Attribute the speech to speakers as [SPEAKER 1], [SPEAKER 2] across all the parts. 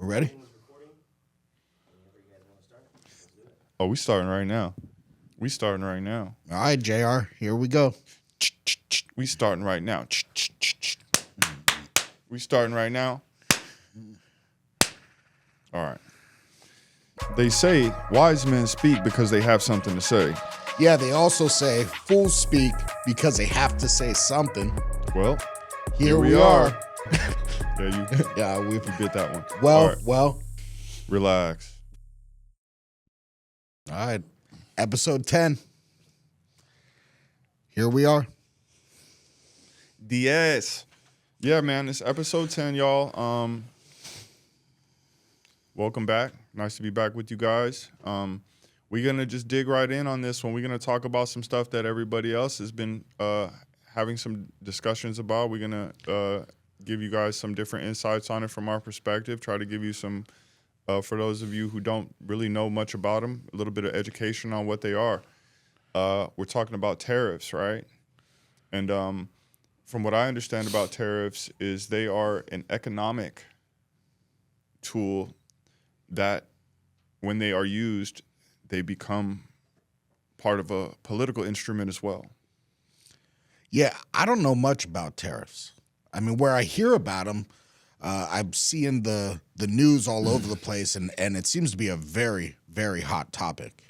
[SPEAKER 1] We're ready?
[SPEAKER 2] Oh, we starting right now. We starting right now.
[SPEAKER 1] All right, JR, here we go.
[SPEAKER 2] We starting right now. We starting right now. All right. They say wise men speak because they have something to say.
[SPEAKER 1] Yeah, they also say fools speak because they have to say something.
[SPEAKER 2] Well,
[SPEAKER 1] Here we are.
[SPEAKER 2] Yeah,
[SPEAKER 1] Yeah, we
[SPEAKER 2] bit that one.
[SPEAKER 1] well,
[SPEAKER 2] All right,
[SPEAKER 1] well.
[SPEAKER 2] relax.
[SPEAKER 1] All right, episode 10. Here we are.
[SPEAKER 2] DS. Yeah, man, it's episode 10, y'all. Welcome back. Nice to be back with you guys. We're going to just dig right in on this one. We're going to talk about some stuff that everybody else has been having some discussions about. We're going to give you guys some different insights on it from our perspective, try to give you some, for those of you who don't really know much about them, a little bit of education on what they are. We're talking about tariffs, right? And from what I understand about tariffs is they are an economic tool that when they are used, they become part of a political instrument as well.
[SPEAKER 1] Yeah, I don't know much about tariffs. I mean, where I hear about them, I'm seeing the news all over the place, and it seems to be a very, very hot topic.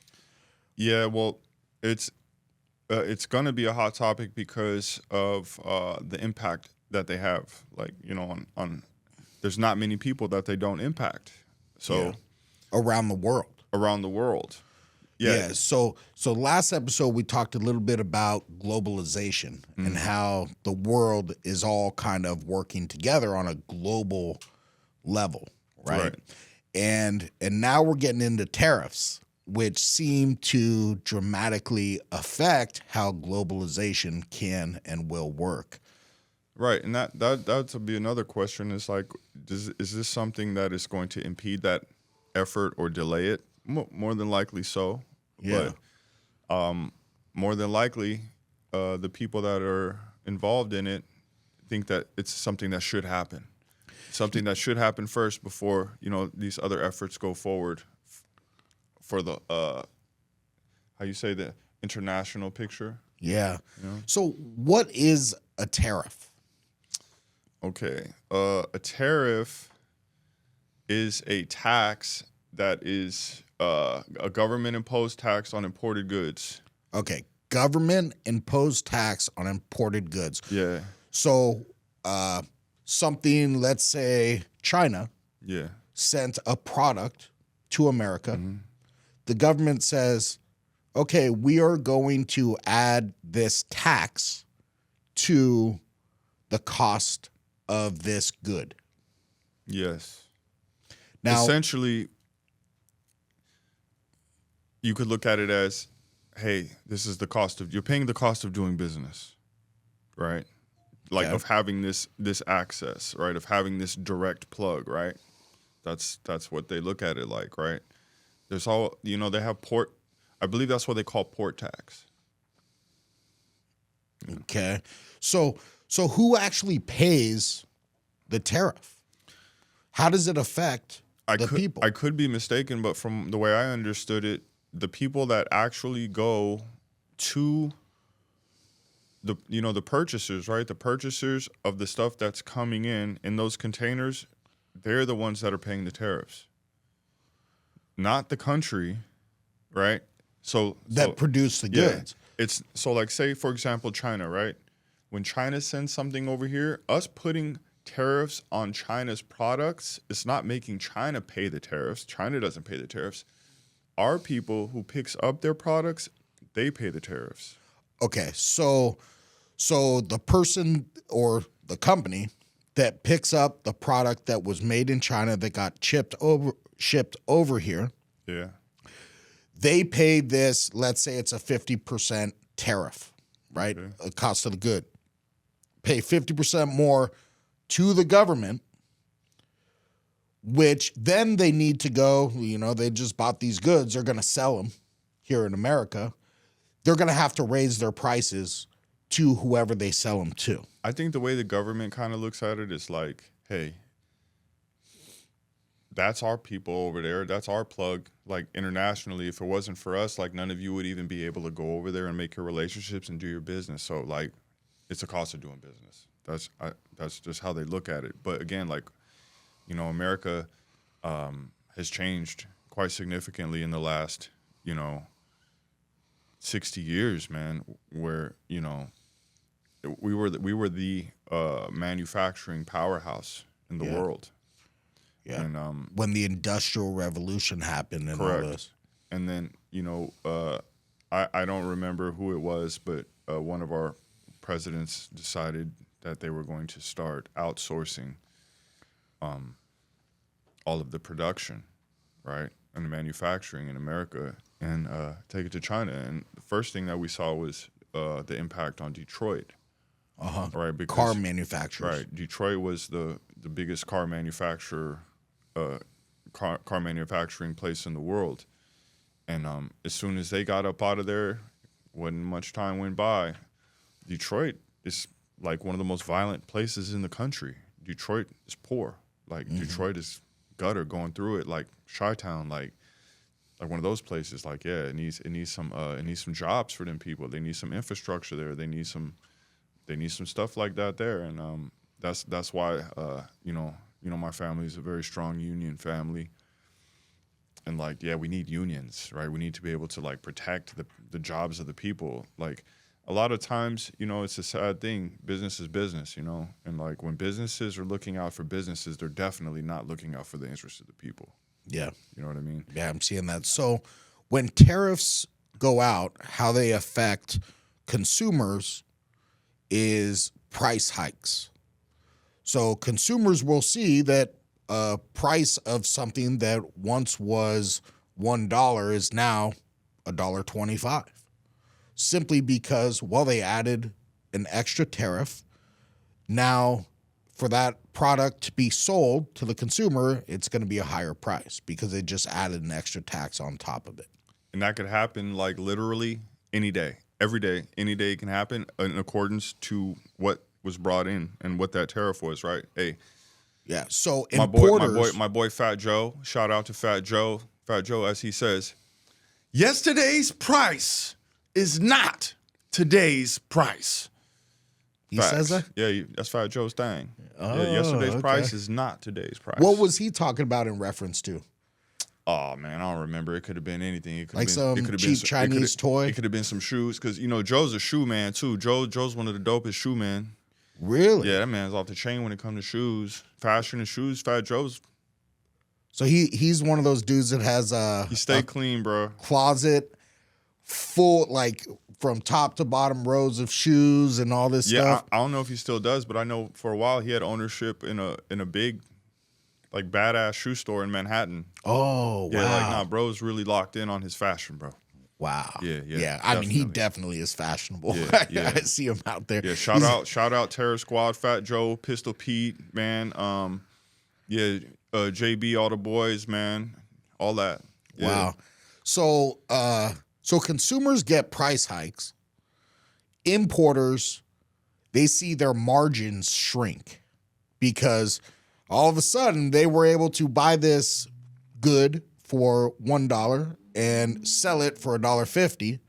[SPEAKER 2] Yeah, well, it's going to be a hot topic because of the impact that they have. Like, you know, on there's not many people that they don't impact. So
[SPEAKER 1] Yeah. Around the world.
[SPEAKER 2] Around the world.
[SPEAKER 1] Yeah. So last episode we talked a little bit about globalization and how the world is all kind of working together on a global level, right? And now we're getting into tariffs, which seem to dramatically affect how globalization can and will work.
[SPEAKER 2] Right, and that would be another question. Is like, is this something that is going to impede that effort or delay it? More than likely so.
[SPEAKER 1] Yeah.
[SPEAKER 2] But more than likely, the people that are involved in it think that it's something that should happen. Something that should happen first before, you know, these other efforts go forward for the, how you say, the international picture.
[SPEAKER 1] Yeah.
[SPEAKER 2] You know?
[SPEAKER 1] So what is a tariff?
[SPEAKER 2] Okay. A tariff is a tax that is a government-imposed tax on imported goods.
[SPEAKER 1] Okay. Government imposed tax on imported goods.
[SPEAKER 2] Yeah.
[SPEAKER 1] So something, let's say China
[SPEAKER 2] Yeah.
[SPEAKER 1] sent a product to America. The government says, okay, we are going to add this tax to the cost of this good.
[SPEAKER 2] Yes.
[SPEAKER 1] Now,
[SPEAKER 2] essentially, you could look at it as, hey, this is the cost of, you're paying the cost of doing business, right? Like
[SPEAKER 1] Okay.
[SPEAKER 2] of having this access, right? Of having this direct plug, right? That's what they look at it like, right? There's all, you know, they have port, I believe that's what they call port tax.
[SPEAKER 1] okay. So who actually pays the tariff? How does it affect the people?
[SPEAKER 2] I could be mistaken, but from the way I understood it, the people that actually go to the, you know, the purchasers, right? The purchasers of the stuff that's coming in those containers, they're the ones that are paying the tariffs, not the country, right? So
[SPEAKER 1] produce the goods.
[SPEAKER 2] It's so like, say for example, China, right? When China sends something over here, us putting tariffs on China's products, it's not making China pay the tariffs. China doesn't pay the tariffs. Our people who picks up their products, they pay the tariffs.
[SPEAKER 1] Okay, so the person or the company that picks up the product that was made in China that got shipped over here,
[SPEAKER 2] Yeah.
[SPEAKER 1] they pay this, let's say it's a 50% tariff, right?
[SPEAKER 2] Okay.
[SPEAKER 1] The cost of the good. Pay 50% more to the government, which then they need to go, you know, they just bought these goods, they're going to sell them here in America. They're going to have to raise their prices to whoever they sell them to.
[SPEAKER 2] I think the way the government kind of looks at it is like, hey, that's our people over there. That's our plug. Like internationally, if it wasn't for us, like none of you would even be able to go over there and make your relationships and do your business. So like, it's a cost of doing business. That's just how they look at it. But again, like, you know, America has changed quite significantly in the last, you know, 60 years, man. Where, you know, we were the manufacturing powerhouse in the world.
[SPEAKER 1] Yeah.
[SPEAKER 2] And
[SPEAKER 1] when the Industrial Revolution happened and
[SPEAKER 2] correct.
[SPEAKER 1] all this.
[SPEAKER 2] And then, you know, I don't remember who it was, but one of our presidents decided that they were going to start outsourcing all of the production, right, and the manufacturing in America, and take it to China. And the first thing that we saw was the impact on Detroit. Right, because
[SPEAKER 1] Car manufacturers.
[SPEAKER 2] Right, Detroit was the biggest car manufacturer, car manufacturing place in the world, and as soon as they got up out of there, wasn't much time went by. Detroit is like one of the most violent places in the country. Detroit is poor, like Detroit is gutter going through it, like Chi-Town, like one of those places. Like it needs some jobs for them people. They need some infrastructure there. They need some stuff like that there, and that's why you know my family is a very strong union family, and like we need unions, right? We need to be able to like protect the jobs of the people. Like a lot of times, you know, it's a sad thing. Business is business, you know, and like when businesses are looking out for businesses, they're definitely not looking out for the interests of the people.
[SPEAKER 1] Yeah,
[SPEAKER 2] you know what I mean.
[SPEAKER 1] Yeah, I'm seeing that. So when tariffs go out, how they affect consumers is price hikes. So consumers will see that a price of something that once was $1 is now $1.25, simply because, well, they added an extra tariff. Now, for that product to be sold to the consumer, it's going to be a higher price because they just added an extra tax on top of it.
[SPEAKER 2] And that could happen like literally any day. Every day, any day can happen in accordance to what was brought in and what that tariff was, right? Hey,
[SPEAKER 1] yeah. So
[SPEAKER 2] my
[SPEAKER 1] importers,
[SPEAKER 2] boy, Fat Joe. Shout out to Fat Joe. Fat Joe, as he says, yesterday's price is not today's price.
[SPEAKER 1] He says that?
[SPEAKER 2] Yeah, that's Fat Joe's thing.
[SPEAKER 1] Oh,
[SPEAKER 2] yesterday's
[SPEAKER 1] okay.
[SPEAKER 2] price is not today's price.
[SPEAKER 1] What was he talking about in reference to?
[SPEAKER 2] Oh man, I don't remember. It could have been anything. It could
[SPEAKER 1] Like
[SPEAKER 2] have been,
[SPEAKER 1] some cheap Chinese toy.
[SPEAKER 2] It could have been some shoes, because you know Joe's a shoe man too. Joe's one of the dopest shoe men.
[SPEAKER 1] Really?
[SPEAKER 2] Yeah, that man's off the chain when it comes to shoes, fashion and shoes. Fat Joe's.
[SPEAKER 1] So he's one of those dudes that has
[SPEAKER 2] He stay clean, bro.
[SPEAKER 1] Closet full, like from top to bottom rows of shoes and all this stuff.
[SPEAKER 2] I don't know if he still does, but I know for a while he had ownership in a big, like badass shoe store in Manhattan.
[SPEAKER 1] Oh, wow.
[SPEAKER 2] Yeah, like nah, bro's really locked in on his fashion, bro.
[SPEAKER 1] Wow.
[SPEAKER 2] Yeah.
[SPEAKER 1] I mean, he definitely is fashionable.
[SPEAKER 2] Yeah.
[SPEAKER 1] I see him out there.
[SPEAKER 2] Yeah, shout out Tariff Squad, Fat Joe, Pistol Pete, man. JB, all the boys, man. All that. Yeah.
[SPEAKER 1] Wow. So consumers get price hikes. Importers, they see their margins shrink because all of a sudden they were able to buy this good for $1 and sell it for $1.50.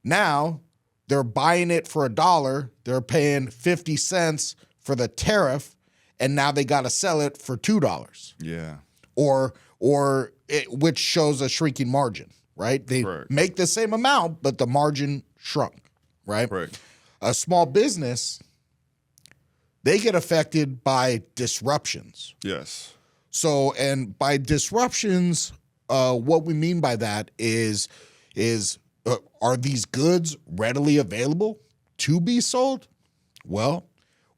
[SPEAKER 1] Now they're buying it for $1. They're paying 50 cents for the tariff, and now they got to sell it for $2.
[SPEAKER 2] Yeah.
[SPEAKER 1] Which shows a shrinking margin, right? They
[SPEAKER 2] Correct.
[SPEAKER 1] make the same amount, but the margin shrunk, right?
[SPEAKER 2] Right.
[SPEAKER 1] A small business, they get affected by disruptions.
[SPEAKER 2] Yes.
[SPEAKER 1] So, and by disruptions, what we mean by that is are these goods readily available to be sold? Well,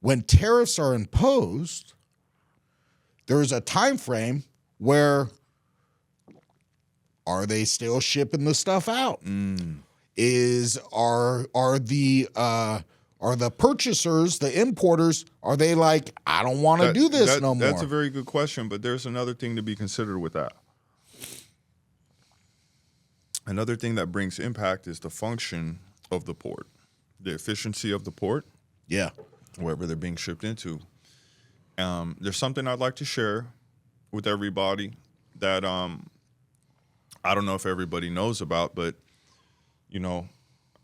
[SPEAKER 1] when tariffs are imposed, there is a time frame where are they still shipping the stuff out? Are the purchasers, the importers, are they like, I don't want to do this no more?
[SPEAKER 2] That's a very good question, but there's another thing to be considered with that. Another thing that brings impact is the function of the port, the efficiency of the port.
[SPEAKER 1] Yeah.
[SPEAKER 2] Wherever they're being shipped into. There's something I'd like to share with everybody that I don't know if everybody knows about, but you know,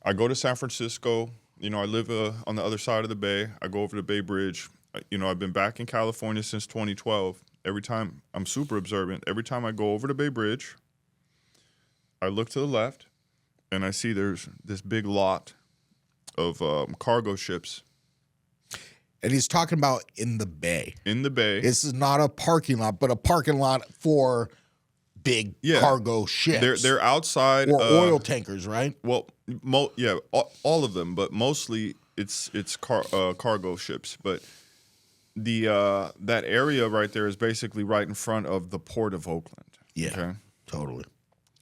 [SPEAKER 2] I go to San Francisco. You know, I live on the other side of the bay. I go over the Bay Bridge. You know, I've been back in California since 2012. Every time I'm super observant. Every time I go over the Bay Bridge, I look to the left, and I see there's this big lot of cargo ships.
[SPEAKER 1] And he's talking about in the bay.
[SPEAKER 2] In the bay.
[SPEAKER 1] This is not a parking lot, but a parking lot for big cargo ships.
[SPEAKER 2] They're outside.
[SPEAKER 1] Or oil tankers, right?
[SPEAKER 2] Well, all of them, but mostly it's cargo ships. But the that area right there is basically right in front of the port of Oakland.
[SPEAKER 1] Yeah,
[SPEAKER 2] okay?
[SPEAKER 1] Totally.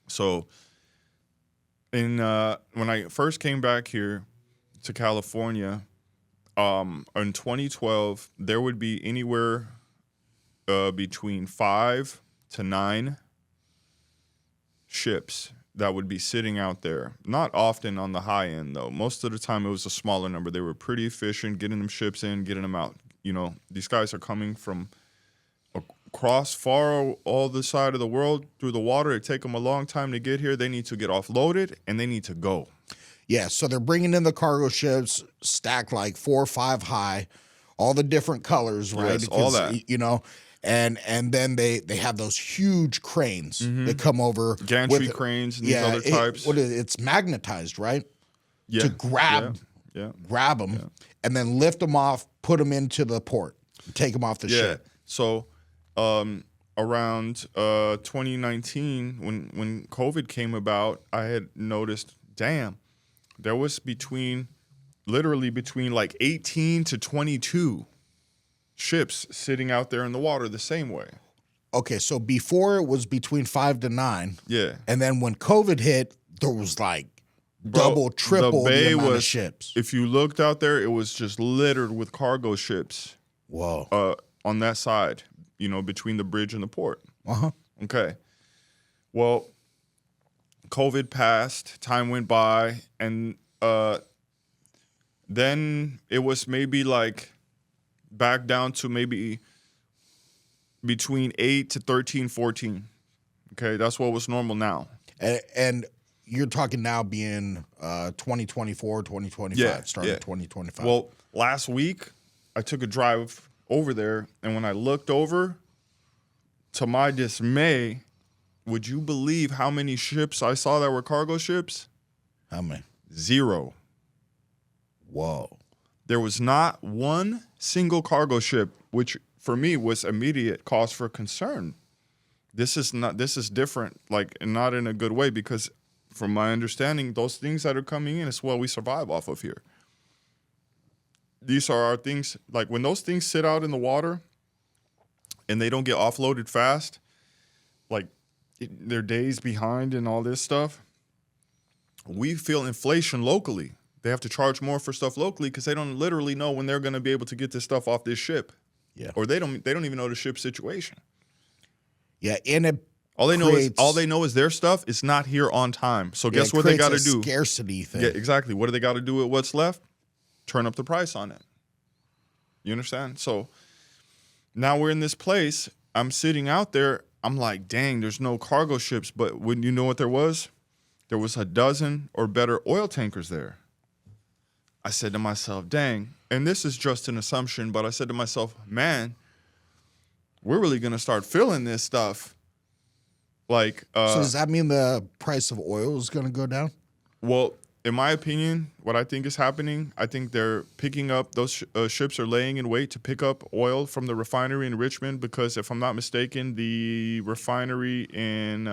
[SPEAKER 2] So, when I first came back here to California, in 2012, there would be anywhere between 5 to 9 ships that would be sitting out there. Not often on the high end, though. Most of the time, it was a smaller number. They were pretty efficient, getting them ships in, getting them out. You know, these guys are coming from across far all the side of the world through the water. It take them a long time to get here. They need to get offloaded, and they need to go.
[SPEAKER 1] Yeah, so they're bringing in the cargo ships stacked like 4 or 5 high, all the different colors, right?
[SPEAKER 2] Yes, all that.
[SPEAKER 1] You know, and then they have those huge cranes that come over.
[SPEAKER 2] Gantry cranes and these other types.
[SPEAKER 1] It's magnetized, right?
[SPEAKER 2] Yeah.
[SPEAKER 1] To grab them and then lift them off, put them into the port, take them off the ship.
[SPEAKER 2] So around 2019, when COVID came about, I had noticed, damn, there was literally between like 18 to 22 ships sitting out there in the water the same way.
[SPEAKER 1] Okay, so before it was between 5 to 9.
[SPEAKER 2] Yeah.
[SPEAKER 1] And then when COVID hit, there was like double, triple the amount of ships.
[SPEAKER 2] If you looked out there, it was just littered with cargo ships.
[SPEAKER 1] Whoa.
[SPEAKER 2] On that side, you know, between the bridge and the port.
[SPEAKER 1] Uh-huh.
[SPEAKER 2] Okay. Well, COVID passed, time went by, and then it was maybe like back down to maybe between 8 to 13, 14. Okay, that's what was normal now.
[SPEAKER 1] And you're talking now being 2024, 2025, starting 2025.
[SPEAKER 2] Well, last week, I took a drive over there, and when I looked over, to my dismay, would you believe how many ships I saw that were cargo ships?
[SPEAKER 1] How many?
[SPEAKER 2] 0.
[SPEAKER 1] Whoa.
[SPEAKER 2] There was not one single cargo ship, which for me was immediate cause for concern. This is different, like, and not in a good way, because from my understanding, those things that are coming in is what we survive off of here. These are our things, like when those things sit out in the water and they don't get offloaded fast, like they're days behind and all this stuff, we feel inflation locally. They have to charge more for stuff locally because they don't literally know when they're going to be able to get this stuff off this ship.
[SPEAKER 1] Yeah.
[SPEAKER 2] Or they don't even know the ship's situation.
[SPEAKER 1] Yeah, and
[SPEAKER 2] all they know is their stuff is not here on time. So guess what they got to do?
[SPEAKER 1] Scarcity thing.
[SPEAKER 2] Yeah, exactly. What do they got to do with what's left? Turn up the price on it. You understand? So now we're in this place. I'm sitting out there. I'm like, dang, there's no cargo ships. But when you know what there was? There was a dozen or better oil tankers there. I said to myself, dang, and this is just an assumption, but I said to myself, man, we're really going to start feeling this stuff. Like,
[SPEAKER 1] so does that mean the price of oil is going to go down?
[SPEAKER 2] Well, in my opinion, what I think is happening, I think they're picking up, those ships are laying in wait to pick up oil from the refinery in Richmond, because if I'm not mistaken, the refinery in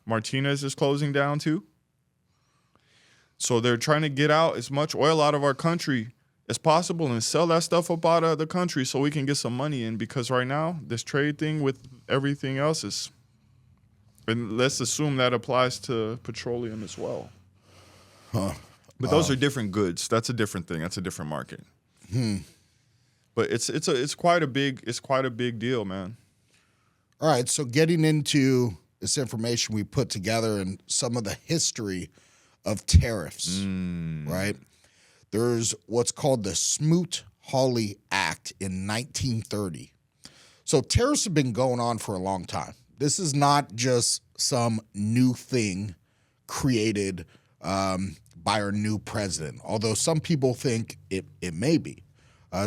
[SPEAKER 2] Martinez is closing down too. So they're trying to get out as much oil out of our country as possible and sell that stuff up out of the country so we can get some money in, because right now, this trade thing with everything else is, and let's assume that applies to petroleum as well.
[SPEAKER 1] Huh.
[SPEAKER 2] But those are different goods. That's a different thing. That's a different market. But it's quite a big deal, man.
[SPEAKER 1] All right, so getting into this information we put together and some of the history of tariffs, right? There's what's called the Smoot-Hawley Act in 1930. So tariffs have been going on for a long time. This is not just some new thing created by our new president, although some people think it may be.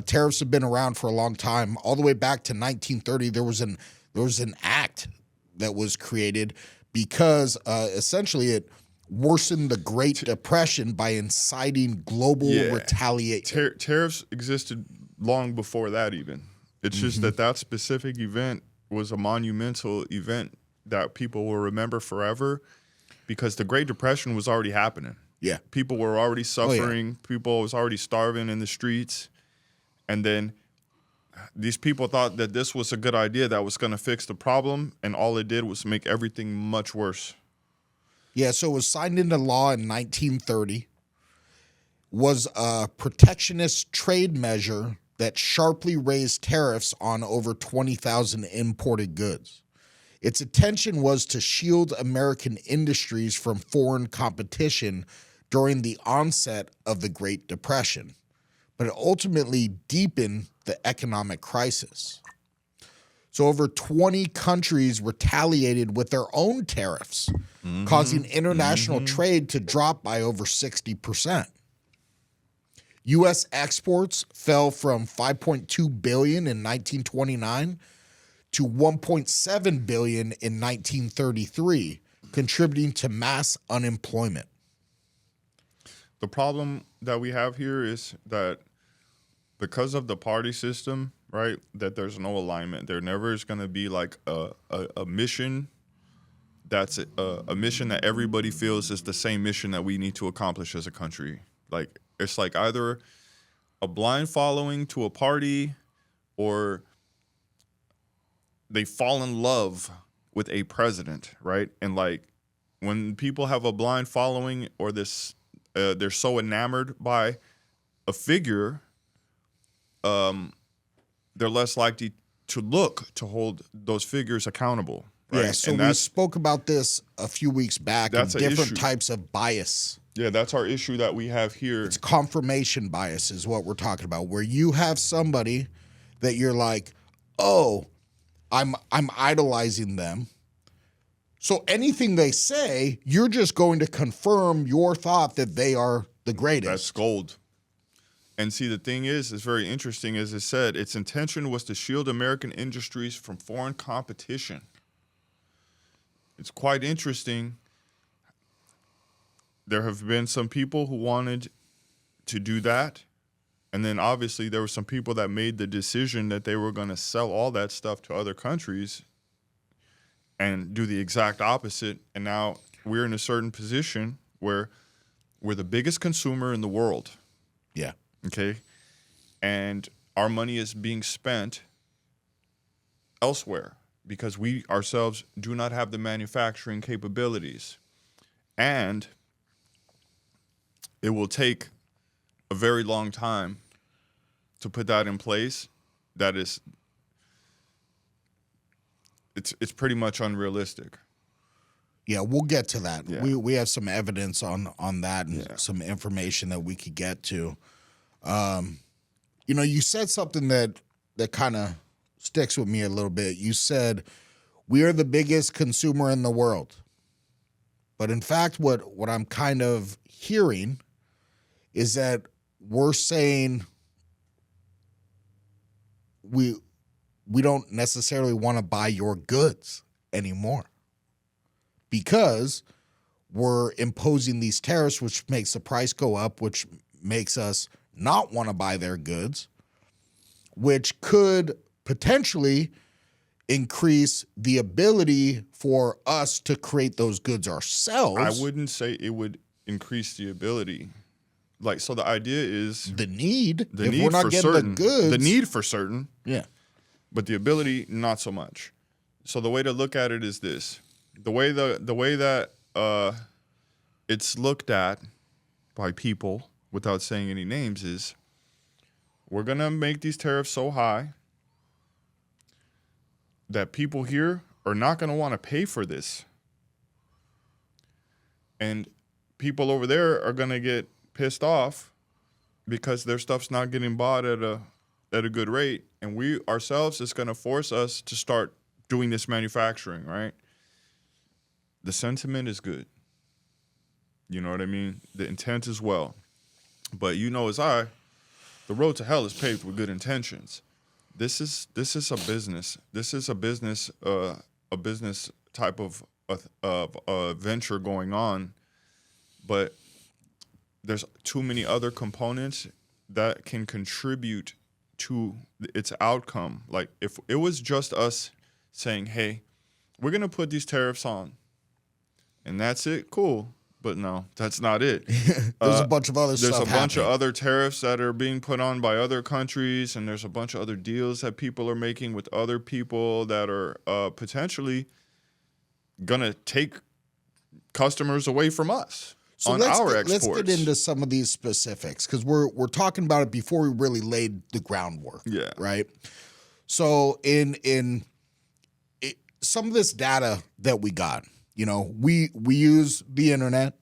[SPEAKER 1] Tariffs have been around for a long time. All the way back to 1930, there was an act that was created because essentially it worsened the Great Depression by inciting global retaliation.
[SPEAKER 2] Tariffs existed long before that even. It's just that specific event was a monumental event that people will remember forever because the Great Depression was already happening.
[SPEAKER 1] Yeah.
[SPEAKER 2] People were already suffering. People was already starving in the streets. And then these people thought that this was a good idea that was going to fix the problem, and all it did was make everything much worse.
[SPEAKER 1] Yeah, so it was signed into law in 1930, was a protectionist trade measure that sharply raised tariffs on over 20,000 imported goods. Its intention was to shield American industries from foreign competition during the onset of the Great Depression, but it ultimately deepened the economic crisis. So over 20 countries retaliated with their own tariffs, causing international trade to drop by over 60%. U.S. exports fell from $5.2 billion in 1929 to $1.7 billion in 1933, contributing to mass unemployment.
[SPEAKER 2] The problem that we have here is that because of the party system, right, that there's no alignment. There never is going to be like a mission that's a mission that everybody feels is the same mission that we need to accomplish as a country. Like, it's like either a blind following to a party or they fall in love with a president, right? And like when people have a blind following or this, they're so enamored by a figure, they're less likely to hold those figures accountable. Right?
[SPEAKER 1] Yeah, so we spoke about this a few weeks back.
[SPEAKER 2] That's
[SPEAKER 1] of different
[SPEAKER 2] issue.
[SPEAKER 1] Types of bias.
[SPEAKER 2] Yeah, that's our issue that we have here.
[SPEAKER 1] It's confirmation bias is what we're talking about, where you have somebody that you're like, oh, I'm idolizing them. So anything they say, you're just going to confirm your thought that they are the greatest.
[SPEAKER 2] That's gold. And see, the thing is, it's very interesting. As it said, its intention was to shield American industries from foreign competition. It's quite interesting. There have been some people who wanted to do that. And then obviously there were some people that made the decision that they were going to sell all that stuff to other countries and do the exact opposite. And now we're in a certain position where we're the biggest consumer in the world.
[SPEAKER 1] Yeah.
[SPEAKER 2] Okay. And our money is being spent elsewhere because we ourselves do not have the manufacturing capabilities. And it will take a very long time to put that in place. That is, it's pretty much unrealistic.
[SPEAKER 1] Yeah, we'll get to that.
[SPEAKER 2] Yeah.
[SPEAKER 1] We have some evidence on that and some information that we could get to. You know, you said something that kind of sticks with me a little bit. You said we are the biggest consumer in the world. But in fact, what I'm kind of hearing is that we're saying we don't necessarily want to buy your goods anymore because we're imposing these tariffs, which makes the price go up, which makes us not want to buy their goods, which could potentially increase the ability for us to create those goods ourselves.
[SPEAKER 2] I wouldn't say it would increase the ability. Like, so the idea is
[SPEAKER 1] the need.
[SPEAKER 2] The
[SPEAKER 1] if
[SPEAKER 2] need
[SPEAKER 1] we're not
[SPEAKER 2] for
[SPEAKER 1] getting
[SPEAKER 2] certain,
[SPEAKER 1] the goods,
[SPEAKER 2] the need for certain,
[SPEAKER 1] yeah,
[SPEAKER 2] but the ability not so much. So the way to look at it is this: the way that it's looked at by people, without saying any names, is we're gonna make these tariffs so high that people here are not gonna want to pay for this, and people over there are gonna get pissed off because their stuff's not getting bought at at a good rate, and we ourselves, it's going to force us to start doing this manufacturing, right? The sentiment is good. You know what I mean? The intent is well. But you know as the road to hell is paved with good intentions. This is a business. This is a business type of venture going on, but there's too many other components that can contribute to its outcome. Like if it was just us saying, "Hey, we're gonna put these tariffs on," and that's it, cool. But no, that's not it.
[SPEAKER 1] There's a bunch of other stuff
[SPEAKER 2] There's a bunch of
[SPEAKER 1] happening.
[SPEAKER 2] other tariffs that are being put on by other countries, and there's a bunch of other deals that people are making with other people that are potentially gonna take customers away from us on our exports.
[SPEAKER 1] Let's get into some of these specifics because we're talking about it before we really laid the groundwork.
[SPEAKER 2] Yeah.
[SPEAKER 1] Right. So in some of this data that we got, you know, we use the internet.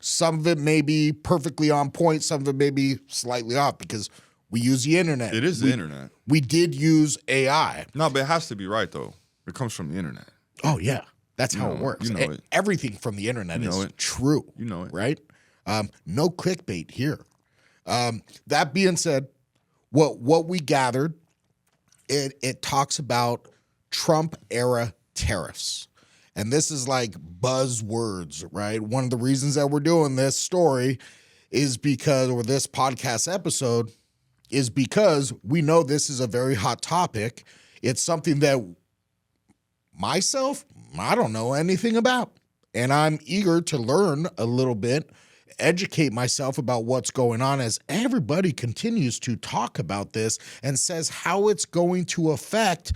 [SPEAKER 1] Some of it may be perfectly on point. Some of it may be slightly off because we use the internet.
[SPEAKER 2] It is the internet.
[SPEAKER 1] We did use AI.
[SPEAKER 2] No, but it has to be right though. It comes from the internet.
[SPEAKER 1] Oh yeah, that's how it works.
[SPEAKER 2] You know it.
[SPEAKER 1] Everything from the internet
[SPEAKER 2] You know
[SPEAKER 1] is
[SPEAKER 2] it.
[SPEAKER 1] true.
[SPEAKER 2] You know it.
[SPEAKER 1] Right? No clickbait here. That being said, what we gathered, it talks about Trump era tariffs. And this is like buzzwords, right? One of the reasons that we're doing this story is because, or this podcast episode, is because we know this is a very hot topic. It's something that myself, I don't know anything about. And I'm eager to learn a little bit, educate myself about what's going on as everybody continues to talk about this and says how it's going to affect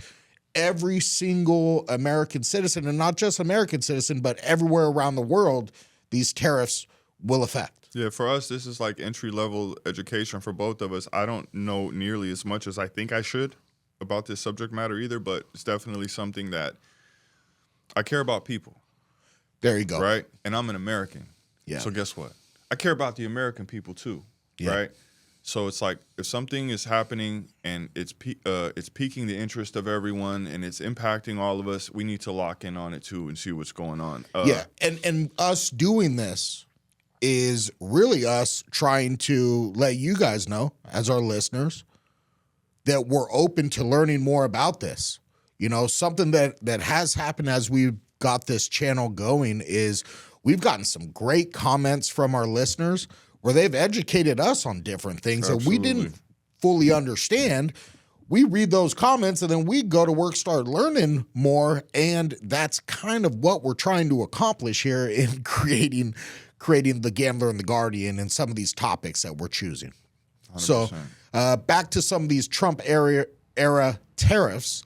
[SPEAKER 1] every single American citizen, and not just American citizen, but everywhere around the world, these tariffs will affect.
[SPEAKER 2] Yeah, for us, this is like entry-level education for both of us. I don't know nearly as much as I think I should about this subject matter either, but it's definitely something that I care about people.
[SPEAKER 1] There you go.
[SPEAKER 2] Right? And I'm an American.
[SPEAKER 1] Yeah.
[SPEAKER 2] So guess what? I care about the American people too.
[SPEAKER 1] Yeah.
[SPEAKER 2] Right? So it's like if something is happening and it's piquing the interest of everyone and it's impacting all of us, we need to lock in on it too and see what's going on.
[SPEAKER 1] Yeah, and us doing this is really us trying to let you guys know, as our listeners, that we're open to learning more about this. You know, something that has happened as we've got this channel going is we've gotten some great comments from our listeners where they've educated us on different things that we didn't fully understand. We read those comments and then we go to work, start learning more. And that's kind of what we're trying to accomplish here in creating The Gambler and the Guardian and some of these topics that we're choosing. 100%. So back to some of these Trump era tariffs.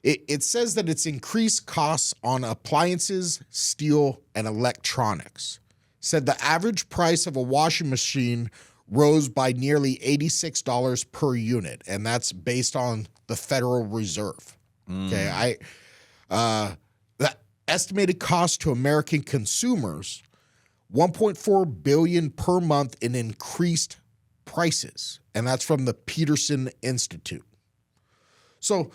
[SPEAKER 1] It says that it's increased costs on appliances, steel, and electronics. Said the average price of a washing machine rose by nearly $86 per unit, and that's based on the Federal Reserve. Okay, the estimated cost to American consumers, $1.4 billion per month in increased prices, and that's from the Peterson Institute. So,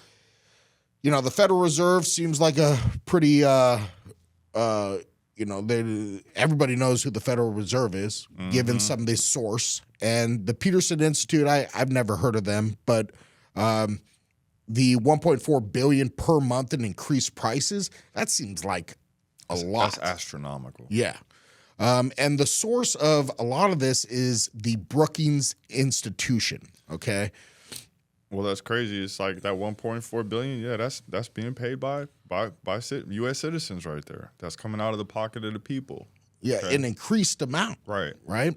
[SPEAKER 1] you know, the Federal Reserve seems like a pretty everybody knows who the Federal Reserve is, given some of this source. And the Peterson Institute, I've never heard of them, but the $1.4 billion per month in increased prices, that seems like a lot.
[SPEAKER 2] That's astronomical.
[SPEAKER 1] Yeah. And the source of a lot of this is the Brookings Institution, okay?
[SPEAKER 2] Well, that's crazy. It's like that 1.4 billion. Yeah, that's being paid by U.S. citizens right there. That's coming out of the pocket of the people.
[SPEAKER 1] Yeah,
[SPEAKER 2] okay?
[SPEAKER 1] An increased amount.
[SPEAKER 2] Right.
[SPEAKER 1] Right.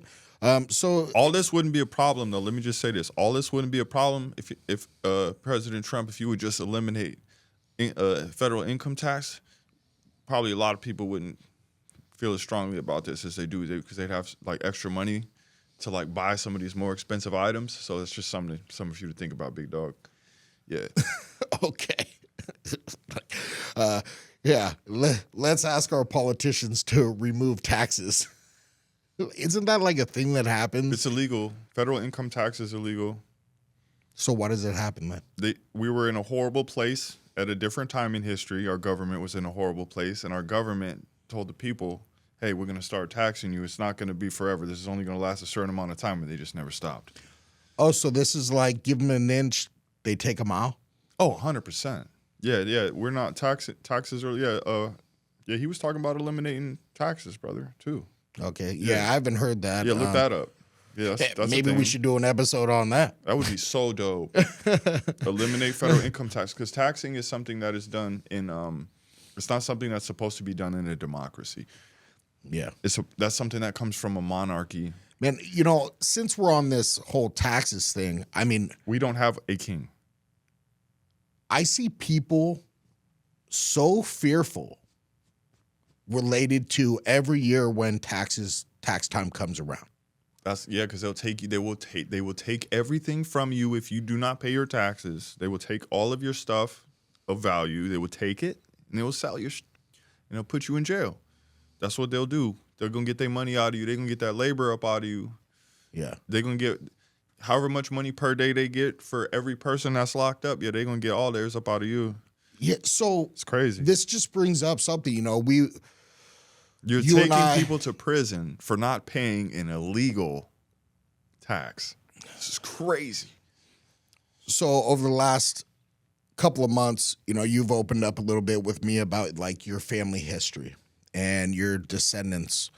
[SPEAKER 1] So
[SPEAKER 2] all this wouldn't be a problem, though. Let me just say this: all this wouldn't be a problem if President Trump, if you would just eliminate federal income tax. Probably a lot of people wouldn't feel as strongly about this as they do because they'd have like extra money to like buy some of these more expensive items. So it's just something some of you to think about, big dog. Yeah.
[SPEAKER 1] Okay. Yeah. Let's ask our politicians to remove taxes. Isn't that like a thing that happens?
[SPEAKER 2] It's illegal. Federal income tax is illegal.
[SPEAKER 1] So why does it happen then?
[SPEAKER 2] We were in a horrible place at a different time in history. Our government was in a horrible place, and our government told the people, hey, we're going to start taxing you. It's not going to be forever. This is only going to last a certain amount of time, and they just never stopped.
[SPEAKER 1] Oh, so this is like give them an inch, they take a mile?
[SPEAKER 2] Oh, 100%. Yeah. We're not taxes are, yeah, he was talking about eliminating taxes, brother, too.
[SPEAKER 1] Okay. Yeah, I haven't heard that.
[SPEAKER 2] Yeah, look that up. Yeah, that's
[SPEAKER 1] maybe we should do an episode on that.
[SPEAKER 2] That would be so dope. Eliminate federal income tax, because taxing is something that is done in it's not something that's supposed to be done in a democracy.
[SPEAKER 1] Yeah.
[SPEAKER 2] That's something that comes from a monarchy.
[SPEAKER 1] Man, since we're on this whole taxes thing, I mean,
[SPEAKER 2] We don't have a king.
[SPEAKER 1] I see people so fearful related to every year when tax time comes around.
[SPEAKER 2] Because they will take everything from you if you do not pay your taxes. They will take all of your stuff of value. They will take it and they will sell and they'll put you in jail. That's what they'll do. They're gonna get their money out of you. They're gonna get that labor up out of you.
[SPEAKER 1] Yeah.
[SPEAKER 2] They're gonna get however much money per day they get for every person that's locked up. Yeah, they're gonna get all theirs up out of you.
[SPEAKER 1] Yeah. So
[SPEAKER 2] It's crazy.
[SPEAKER 1] this just brings up something,
[SPEAKER 2] You're
[SPEAKER 1] You and
[SPEAKER 2] taking
[SPEAKER 1] I-
[SPEAKER 2] people to prison for not paying an illegal tax. This is crazy.
[SPEAKER 1] So over the last couple of months, you've opened up a little bit with me about like your family history and your descendants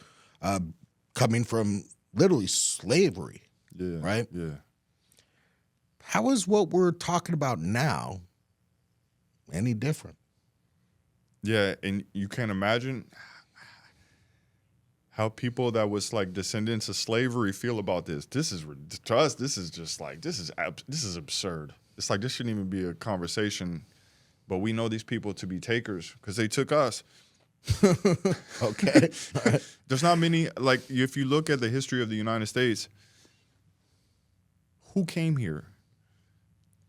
[SPEAKER 1] coming from literally slavery.
[SPEAKER 2] Yeah.
[SPEAKER 1] Right?
[SPEAKER 2] Yeah.
[SPEAKER 1] How is what we're talking about now any different?
[SPEAKER 2] Yeah, and you can't imagine how people that was like descendants of slavery feel about this. To us, this is just like this is absurd. It's like this shouldn't even be a conversation. But we know these people to be takers because they took us.
[SPEAKER 1] Okay. All right.
[SPEAKER 2] There's not many, like if you look at the history of the United States, who came here?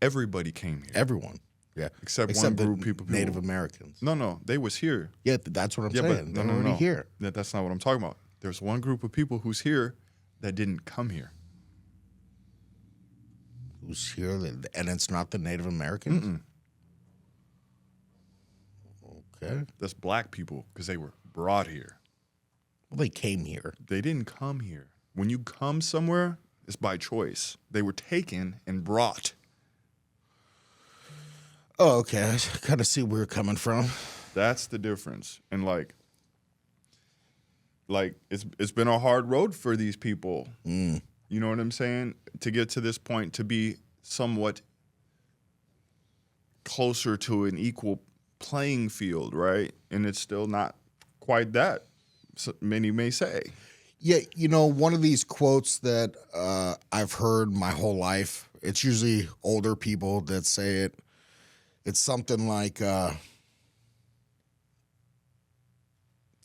[SPEAKER 2] Everybody came here.
[SPEAKER 1] Everyone. Yeah.
[SPEAKER 2] Except one
[SPEAKER 1] the
[SPEAKER 2] group people.
[SPEAKER 1] Native Americans.
[SPEAKER 2] No, they was here.
[SPEAKER 1] Yeah, that's what I'm
[SPEAKER 2] Yeah,
[SPEAKER 1] saying.
[SPEAKER 2] but
[SPEAKER 1] They're already here.
[SPEAKER 2] That's not what I'm talking about. There's one group of people who's here that didn't come here.
[SPEAKER 1] Who's here, and it's not the Native Americans? Okay.
[SPEAKER 2] That's black people because they were brought here.
[SPEAKER 1] Well, they came here.
[SPEAKER 2] They didn't come here. When you come somewhere, it's by choice. They were taken and brought.
[SPEAKER 1] Oh, okay. I kind of see where you're coming from.
[SPEAKER 2] That's the difference. And like it's been a hard road for these people. You know what I'm saying? To get to this point, to be somewhat closer to an equal playing field, right? And it's still not quite that, so many may say.
[SPEAKER 1] Yeah, one of these quotes that I've heard my whole life, it's usually older people that say it. It's something like,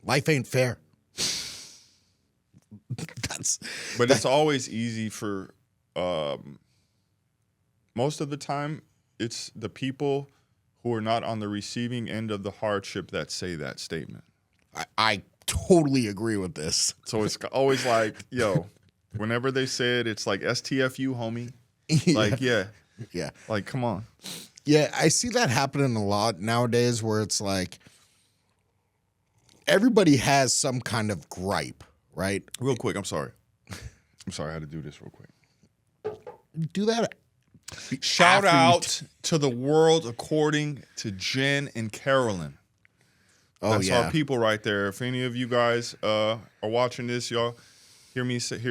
[SPEAKER 1] life ain't fair.
[SPEAKER 2] But it's always easy for, most of the time, it's the people who are not on the receiving end of the hardship that say that statement.
[SPEAKER 1] I totally agree with this.
[SPEAKER 2] So it's always like, yo, whenever they say it, it's like STFU, homie. Like, yeah. Like, come on.
[SPEAKER 1] Yeah, I see that happening a lot nowadays where it's like everybody has some kind of gripe, right?
[SPEAKER 2] Real quick, I'm sorry. I had to do this real quick.
[SPEAKER 1] Do that.
[SPEAKER 2] Shout out to the world according to Jen and Carolyn. That's our people right there. If any of you guys are watching this, y'all hear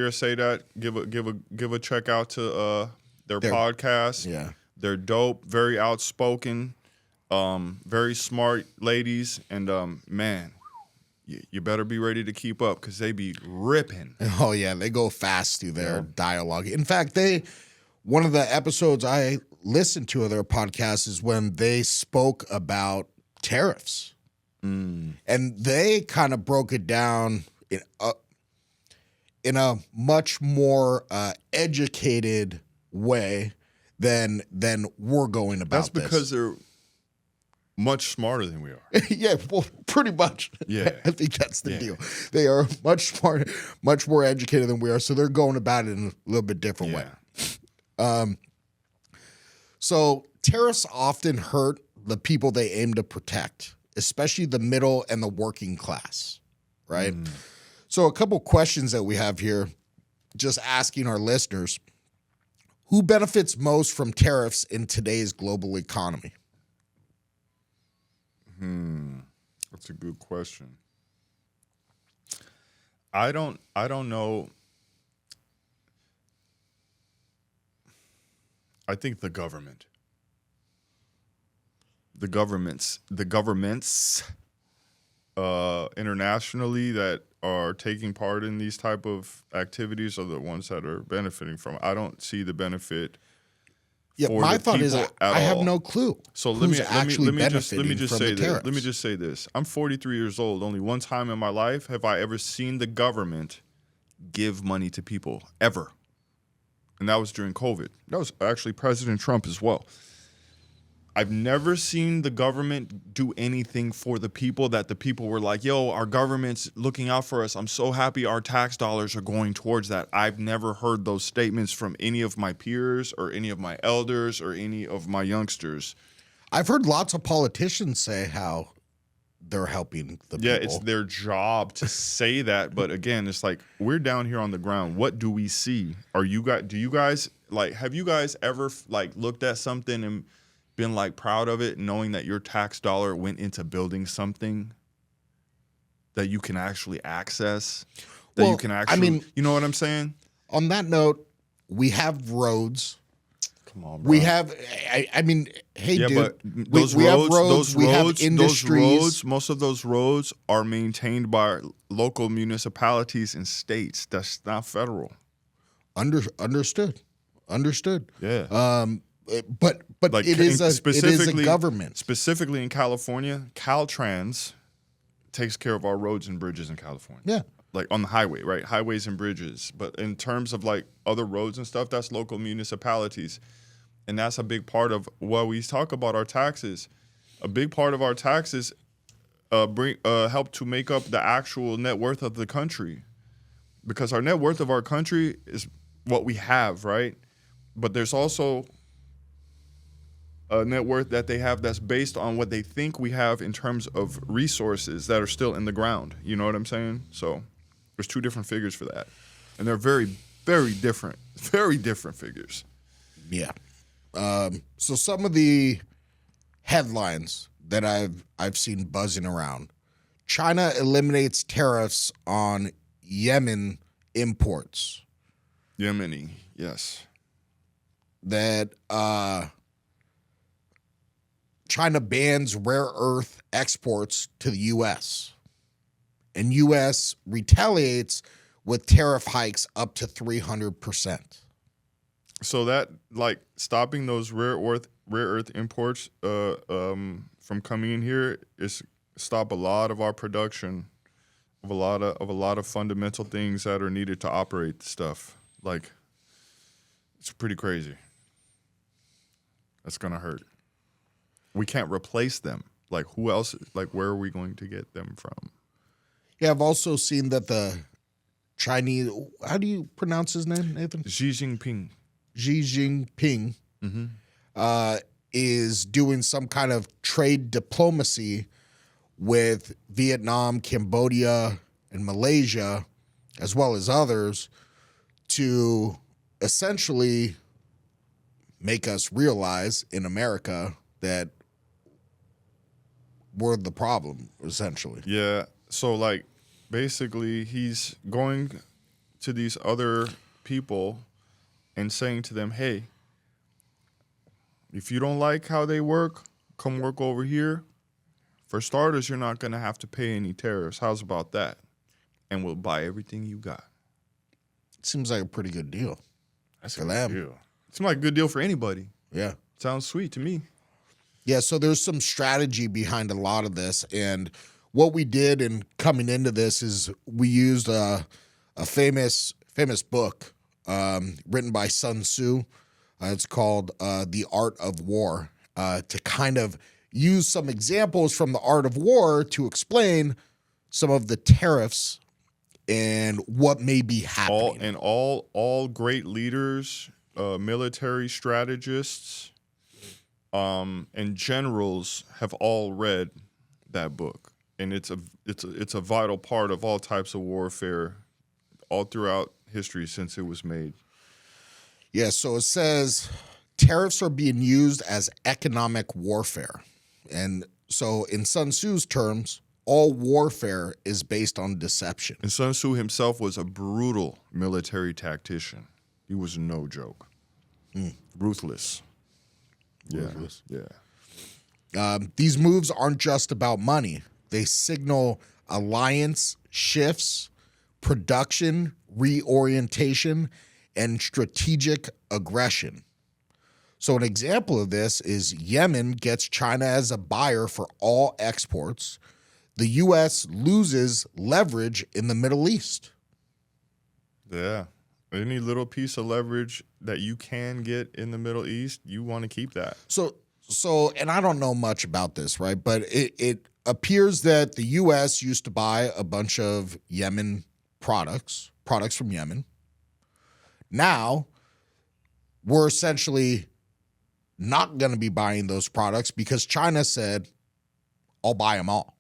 [SPEAKER 2] us say that. Give a check out to their podcast.
[SPEAKER 1] Yeah,
[SPEAKER 2] they're dope, very outspoken, very smart ladies, and man, you better be ready to keep up because they be ripping.
[SPEAKER 1] Oh yeah, they go fast through their dialogue. In fact, one of the episodes I listened to of their podcast is when they spoke about tariffs. And they kind of broke it down in a much more educated way than we're going about.
[SPEAKER 2] That's because they're much smarter than we are.
[SPEAKER 1] Yeah, well, pretty much.
[SPEAKER 2] Yeah.
[SPEAKER 1] I think that's the deal. They are much smarter, much more educated than we are, so they're going about it in a little bit different way. So tariffs often hurt the people they aim to protect, especially the middle and the working class, right? So a couple questions that we have here, just asking our listeners, who benefits most from tariffs in today's global economy?
[SPEAKER 2] That's a good question. I don't know. I think the governments internationally that are taking part in these type of activities are the ones that are benefiting from it. I don't see the benefit.
[SPEAKER 1] Yeah,
[SPEAKER 2] For
[SPEAKER 1] my
[SPEAKER 2] the
[SPEAKER 1] thought is
[SPEAKER 2] people
[SPEAKER 1] I
[SPEAKER 2] at
[SPEAKER 1] have
[SPEAKER 2] all.
[SPEAKER 1] no clue.
[SPEAKER 2] So
[SPEAKER 1] let me just
[SPEAKER 2] say this. Let me just say this. I'm 43 years old. Only one time in my life have I ever seen the government give money to people ever, and that was during COVID. That was actually President Trump as well. I've never seen the government do anything for the people that the people were like, yo, our government's looking out for us. I'm so happy our tax dollars are going towards that. I've never heard those statements from any of my peers or any of my elders or any of my youngsters.
[SPEAKER 1] I've heard lots of politicians say how they're helping the people.
[SPEAKER 2] Yeah, it's their job to say that. But again, it's like we're down here on the ground. What do we see? Have you guys ever like looked at something and been like proud of it, knowing that your tax dollar went into building something that you can actually access, that you can actually, you know what I'm saying?
[SPEAKER 1] On that note, we have roads.
[SPEAKER 2] Come on, bro.
[SPEAKER 1] We have, hey,
[SPEAKER 2] yeah,
[SPEAKER 1] dude,
[SPEAKER 2] but those
[SPEAKER 1] we
[SPEAKER 2] roads,
[SPEAKER 1] have roads, we have industries.
[SPEAKER 2] most of those roads are maintained by local municipalities and states. That's not federal.
[SPEAKER 1] Understood.
[SPEAKER 2] Yeah.
[SPEAKER 1] But
[SPEAKER 2] like
[SPEAKER 1] it is a government.
[SPEAKER 2] Specifically in California, Caltrans takes care of our roads and bridges in California.
[SPEAKER 1] Yeah.
[SPEAKER 2] Like on the highway, right? Highways and bridges. But in terms of like other roads and stuff, that's local municipalities. And that's a big part of what we talk about our taxes. A big part of our taxes help to make up the actual net worth of the country. Because our net worth of our country is what we have, right? But there's also a net worth that they have that's based on what they think we have in terms of resources that are still in the ground. You know what I'm saying? So there's two different figures for that. And they're very, very different figures.
[SPEAKER 1] Yeah. So some of the headlines that I've seen buzzing around. China eliminates tariffs on Yemen imports.
[SPEAKER 2] Yemeni, yes.
[SPEAKER 1] That China bans rare earth exports to the U.S. and U.S. retaliates with tariff hikes up to 300%.
[SPEAKER 2] So that like stopping those rare earth imports from coming in here is stop a lot of our production of a lot of fundamental things that are needed to operate stuff. Like it's pretty crazy. That's gonna hurt. We can't replace them. Like who else? Like where are we going to get them from?
[SPEAKER 1] Yeah, I've also seen that the Chinese. How do you pronounce his name, Nathan?
[SPEAKER 2] Xi Jinping.
[SPEAKER 1] Xi Jinping is doing some kind of trade diplomacy with Vietnam, Cambodia, and Malaysia, as well as others, to essentially make us realize in America that we're the problem, essentially.
[SPEAKER 2] Yeah. So, like, basically, he's going to these other people and saying to them, hey, if you don't like how they work, come work over here. For starters, you're not going to have to pay any tariffs. How's about that? And we'll buy everything you got.
[SPEAKER 1] Seems like a pretty good deal.
[SPEAKER 2] That's
[SPEAKER 1] for
[SPEAKER 2] a
[SPEAKER 1] them.
[SPEAKER 2] good deal. Seems like a good deal for anybody.
[SPEAKER 1] Yeah.
[SPEAKER 2] Sounds sweet to me.
[SPEAKER 1] Yeah, so there's some strategy behind a lot of this. And what we did in coming into this is we used a famous book written by Sun Tzu. It's called The Art of War, to kind of use some examples from the art of war to explain some of the tariffs and what may be happening.
[SPEAKER 2] All great leaders, military strategists, and generals have all read that book, and it's a vital part of all types of warfare, all throughout history since it was made.
[SPEAKER 1] Yeah, so it says tariffs are being used as economic warfare. And so in Sun Tzu's terms, all warfare is based on deception.
[SPEAKER 2] And Sun Tzu himself was a brutal military tactician. He was no joke. Ruthless.
[SPEAKER 1] Ruthless.
[SPEAKER 2] Yeah.
[SPEAKER 1] These moves aren't just about money. They signal alliance shifts, production, reorientation, and strategic aggression. So an example of this is Yemen gets China as a buyer for all exports. The U.S. loses leverage in the Middle East.
[SPEAKER 2] Yeah. Any little piece of leverage that you can get in the Middle East, you want to keep that.
[SPEAKER 1] So, and I don't know much about this, right? But it appears that the U.S. used to buy a bunch of Yemen products from Yemen. Now, we're essentially not going to be buying those products because China said, I'll buy them all.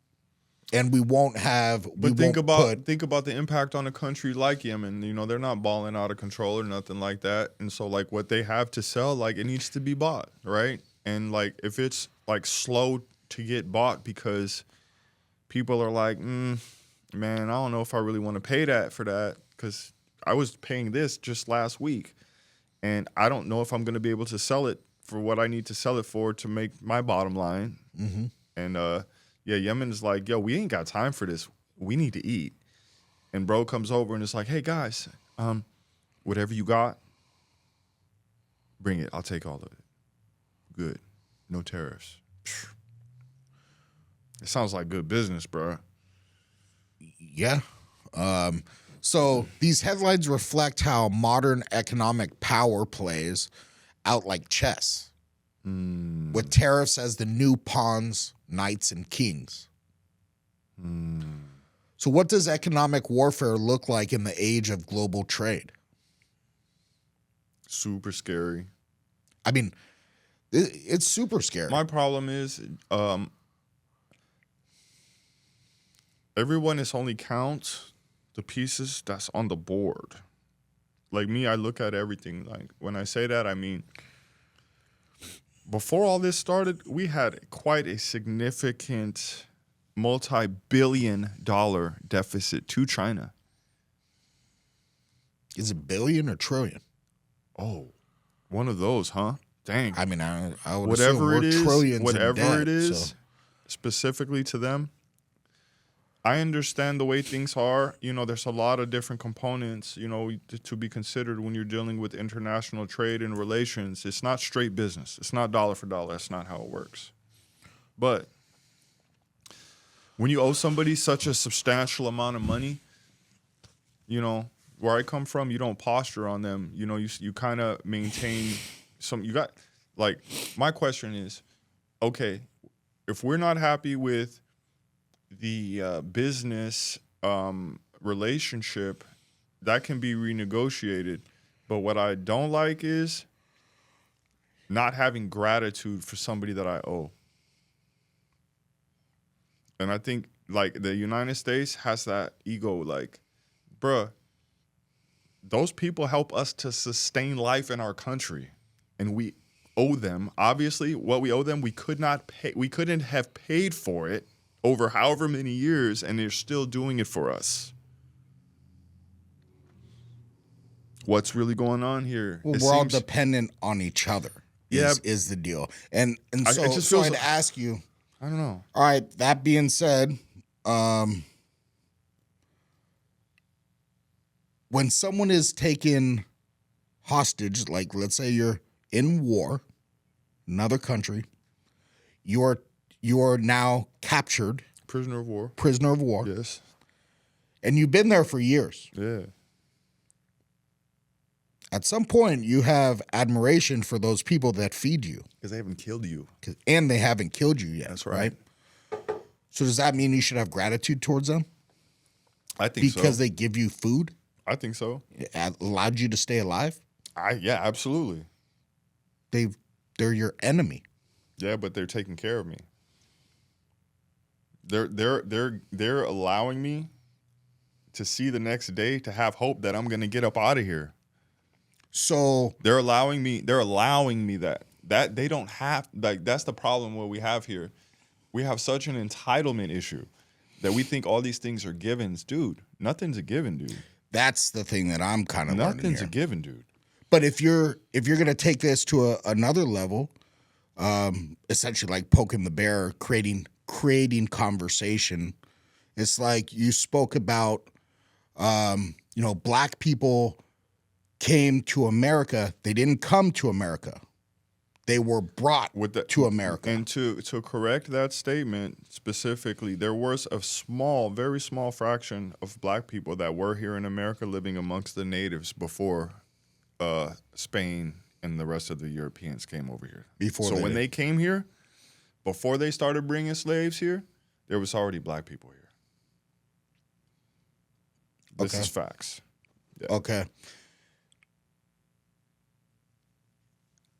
[SPEAKER 1] And we won't have.
[SPEAKER 2] But think about the impact on a country like Yemen. You know, they're not balling out of control or nothing like that. And so, like, what they have to sell, like, it needs to be bought, right? And like, if it's like slow to get bought because people are like, man, I don't know if I really want to pay that for that because I was paying this just last week, and I don't know if I'm going to be able to sell it for what I need to sell it for to make my bottom line. Mm-hmm. And yeah, Yemen is like, yo, we ain't got time for this. We need to eat. And bro comes over and it's like, hey guys, whatever you got, bring it. I'll take all of it. Good. No tariffs. It sounds like good business, bro.
[SPEAKER 1] Yeah. So these headlines reflect how modern economic power plays out like chess, with tariffs as the new pawns, knights, and kings. So what does economic warfare look like in the age of global trade?
[SPEAKER 2] Super scary.
[SPEAKER 1] I mean, it's super scary.
[SPEAKER 2] My problem is everyone is only counts the pieces that's on the board. Like me, I look at everything. Like when I say that, I mean, before all this started, we had quite a significant multi-billion-dollar deficit to China.
[SPEAKER 1] Is it billion or trillion?
[SPEAKER 2] Oh, one of those, huh? Dang.
[SPEAKER 1] I mean, I would
[SPEAKER 2] whatever
[SPEAKER 1] assume
[SPEAKER 2] it is,
[SPEAKER 1] trillions in
[SPEAKER 2] whatever
[SPEAKER 1] debt,
[SPEAKER 2] it is,
[SPEAKER 1] so.
[SPEAKER 2] specifically to them. I understand the way things are. You know, there's a lot of different components, you know, to be considered when you're dealing with international trade and relations. It's not straight business. It's not dollar for dollar. That's not how it works. But when you owe somebody such a substantial amount of money, you know, where I come from, you don't posture on them. You know, you kind of maintain you got, like, my question is, okay, if we're not happy with the business relationship, that can be renegotiated. But what I don't like is not having gratitude for somebody that I owe. And I think, like, the United States has that ego, like, bruh, those people help us to sustain life in our country. And we owe them, obviously, what we owe them, we couldn't have paid for it over however many years, and they're still doing it for us. What's really going on here?
[SPEAKER 1] Well, we're all dependent on each other. Is the deal. And so, I'd ask you,
[SPEAKER 2] I don't know.
[SPEAKER 1] All right, that being said, when someone is taken hostage, like let's say you're in war, another country, you are now captured.
[SPEAKER 2] Prisoner of war. Yes.
[SPEAKER 1] And you've been there for years.
[SPEAKER 2] Yeah.
[SPEAKER 1] At some point, you have admiration for those people that feed you.
[SPEAKER 2] Because they haven't killed you.
[SPEAKER 1] And they haven't killed you yet.
[SPEAKER 2] That's right.
[SPEAKER 1] So does that mean you should have gratitude towards them?
[SPEAKER 2] I think so.
[SPEAKER 1] Because they give you food?
[SPEAKER 2] I think so.
[SPEAKER 1] It allowed you to stay alive?
[SPEAKER 2] Yeah, absolutely.
[SPEAKER 1] They're your enemy.
[SPEAKER 2] Yeah, but they're taking care of me. They're allowing me to see the next day, to have hope that I'm gonna get up out of here.
[SPEAKER 1] So
[SPEAKER 2] They're allowing me that they don't have, like, that's the problem what we have here. We have such an entitlement issue that we think all these things are givens. Dude, nothing's a given, dude.
[SPEAKER 1] that's the thing that I'm kind of learning
[SPEAKER 2] Nothing's
[SPEAKER 1] here.
[SPEAKER 2] a given, dude.
[SPEAKER 1] But if you're gonna take this to another level, essentially like poking the bear, creating conversation. It's like you spoke about, black people came to America. They didn't come to America. They were brought to America.
[SPEAKER 2] And to correct that statement specifically, there was a very small fraction of black people that were here in America living amongst the natives before Spain and the rest of the Europeans came over here. When they came here, before they started bringing slaves here, there was already black people here. This is facts. Yeah.
[SPEAKER 1] Okay.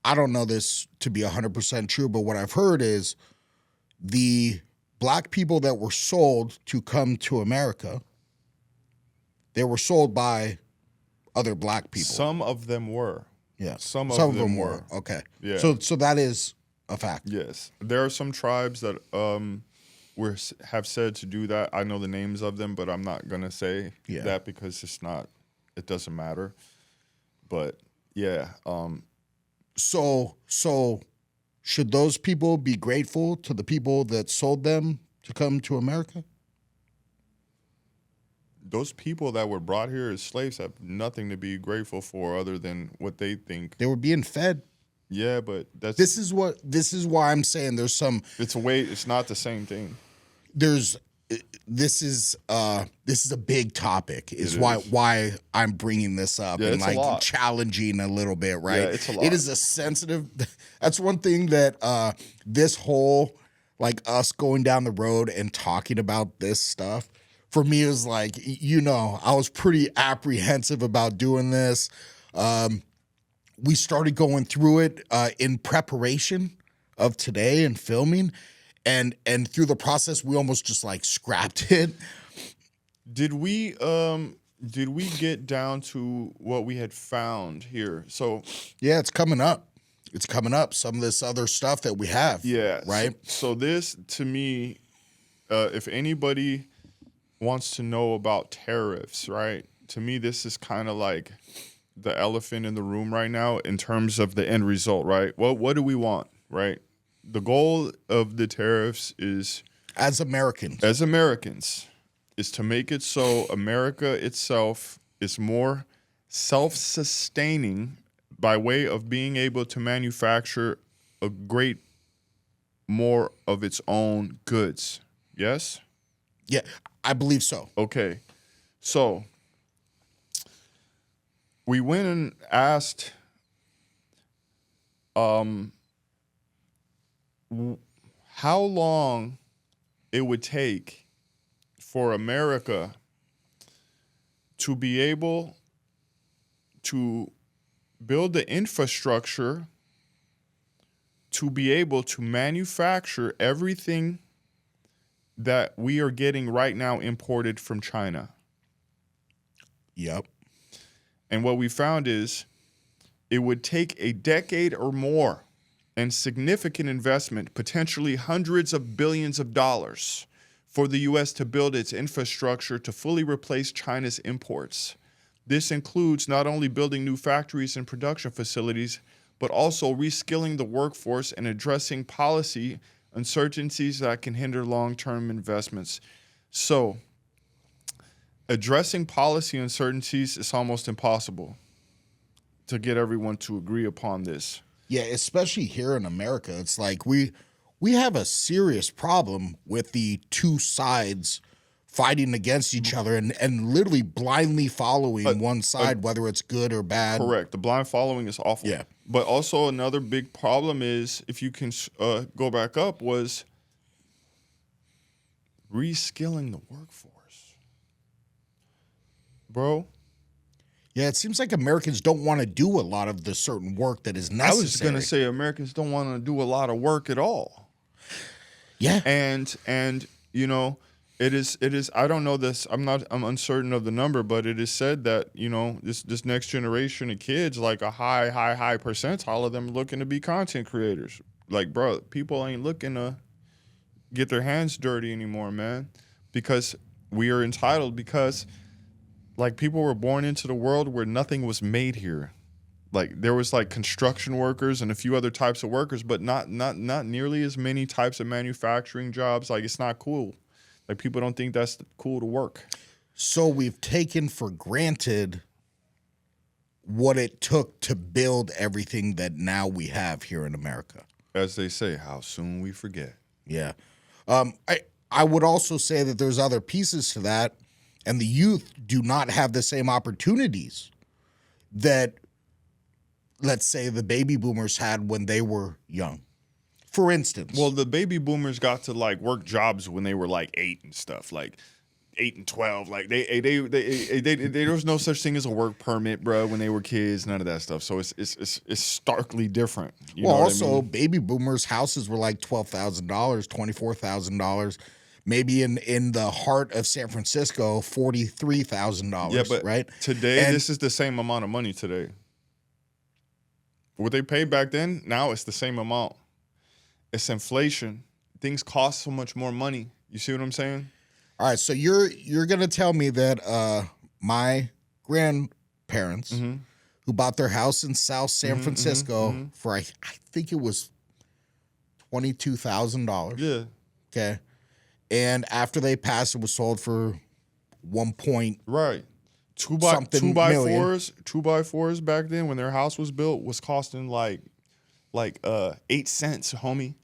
[SPEAKER 1] I don't know this to be 100% true, but what I've heard is the black people that were sold to come to America, they were sold by other black people.
[SPEAKER 2] Some of them were.
[SPEAKER 1] Yeah.
[SPEAKER 2] Some of them were.
[SPEAKER 1] Okay.
[SPEAKER 2] Yeah.
[SPEAKER 1] So that is a fact.
[SPEAKER 2] Yes. There are some tribes that have said to do that. I know the names of them, but I'm not going to say that because it doesn't matter. But yeah.
[SPEAKER 1] So should those people be grateful to the people that sold them to come to America?
[SPEAKER 2] Those people that were brought here as slaves have nothing to be grateful for other than what they think.
[SPEAKER 1] They were being fed.
[SPEAKER 2] Yeah, but
[SPEAKER 1] this is why I'm saying there's some.
[SPEAKER 2] It's not the same thing.
[SPEAKER 1] This is a big topic. Is why I'm bringing this up and like challenging a little bit, right?
[SPEAKER 2] Yeah, it's a lot.
[SPEAKER 1] It is a sensitive. That's one thing that this whole like us going down the road and talking about this stuff for me is like, I was pretty apprehensive about doing this. We started going through it in preparation of today and filming. And through the process, we almost just like scrapped it.
[SPEAKER 2] Did we get down to what we had found here? So
[SPEAKER 1] yeah, it's coming up. It's coming up. Some of this other stuff that we have.
[SPEAKER 2] Yeah.
[SPEAKER 1] Right.
[SPEAKER 2] So this, to me, if anybody wants to know about tariffs, right? To me, this is kind of like the elephant in the room right now in terms of the end result, right? Well, what do we want, right? The goal of the tariffs is,
[SPEAKER 1] as Americans,
[SPEAKER 2] is to make it so America itself is more self-sustaining by way of being able to manufacture a great more of its own goods. Yes?
[SPEAKER 1] Yeah, I believe so.
[SPEAKER 2] Okay. So we went and asked how long it would take for America to be able to build the infrastructure to be able to manufacture everything that we are getting right now imported from China.
[SPEAKER 1] Yep.
[SPEAKER 2] And what we found is it would take a decade or more and significant investment, potentially hundreds of billions of dollars, for the U.S. to build its infrastructure to fully replace China's imports. This includes not only building new factories and production facilities, but also reskilling the workforce and addressing policy uncertainties that can hinder long-term investments. So, addressing policy uncertainties is almost impossible to get everyone to agree upon this.
[SPEAKER 1] Yeah, especially here in America. It's like we have a serious problem with the two sides fighting against each other and literally blindly following one side, whether it's good or bad.
[SPEAKER 2] Correct. The blind following is awful.
[SPEAKER 1] Yeah.
[SPEAKER 2] But also another big problem is, if you can go back up, was reskilling the workforce. Bro.
[SPEAKER 1] Yeah, it seems like Americans don't want to do a lot of the certain work that is
[SPEAKER 2] I
[SPEAKER 1] necessary.
[SPEAKER 2] was going to say Americans don't want to do a lot of work at all.
[SPEAKER 1] Yeah.
[SPEAKER 2] And you know, it is I don't know this. I'm uncertain of the number, but it is said that, you know, this next generation of kids, like a high percentile of them looking to be content creators. Like, bro, people ain't looking to get their hands dirty anymore, man, because we are entitled, because like people were born into the world where nothing was made here. Like there was like construction workers and a few other types of workers, but not nearly as many types of manufacturing jobs. Like it's not cool. Like people don't think that's cool to work.
[SPEAKER 1] So we've taken for granted what it took to build everything that now we have here in America.
[SPEAKER 2] As they say, how soon we forget.
[SPEAKER 1] Yeah. I would also say that there's other pieces to that, and the youth do not have the same opportunities that, let's say, the baby boomers had when they were young. For instance.
[SPEAKER 2] Well, the baby boomers got to like work jobs when they were like 8 and stuff, like 8 and 12. Like there was no such thing as a work permit, bro, when they were kids. None of that stuff. So it's starkly different. You know
[SPEAKER 1] also,
[SPEAKER 2] what I mean?
[SPEAKER 1] baby boomers' houses were like $12,000, $24,000. Maybe in the heart of San Francisco, $43,000.
[SPEAKER 2] Yeah, but
[SPEAKER 1] right
[SPEAKER 2] today, this is the same amount of money today. What they paid back then, now it's the same amount. It's inflation. Things cost so much more money. You see what I'm saying?
[SPEAKER 1] All right, so you're gonna tell me that my grandparents, who bought their house in South San Francisco for I think it was $22,000.
[SPEAKER 2] Yeah.
[SPEAKER 1] Okay, and after they passed, it was sold for
[SPEAKER 2] Right. Two
[SPEAKER 1] something
[SPEAKER 2] by
[SPEAKER 1] million.
[SPEAKER 2] fours. 2x4s back then when their house was built was costing like 8 cents, homie.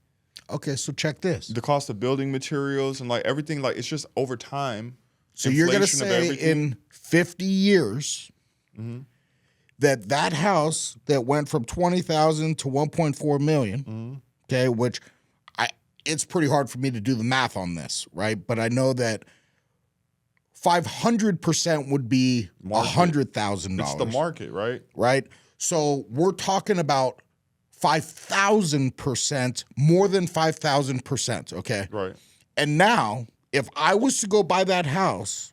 [SPEAKER 1] Okay, so check this.
[SPEAKER 2] The cost of building materials and like everything, like it's just over time.
[SPEAKER 1] So you're gonna
[SPEAKER 2] inflation of
[SPEAKER 1] say
[SPEAKER 2] everything.
[SPEAKER 1] in 50 years that house that went from 20,000 to 1.4 million, okay, which it's pretty hard for me to do the math on this, right? But I know that 500% would be $100,000.
[SPEAKER 2] It's the market, right?
[SPEAKER 1] Right? So we're talking about 5,000%, more than 5,000%, okay?
[SPEAKER 2] Right.
[SPEAKER 1] And now, if I was to go buy that house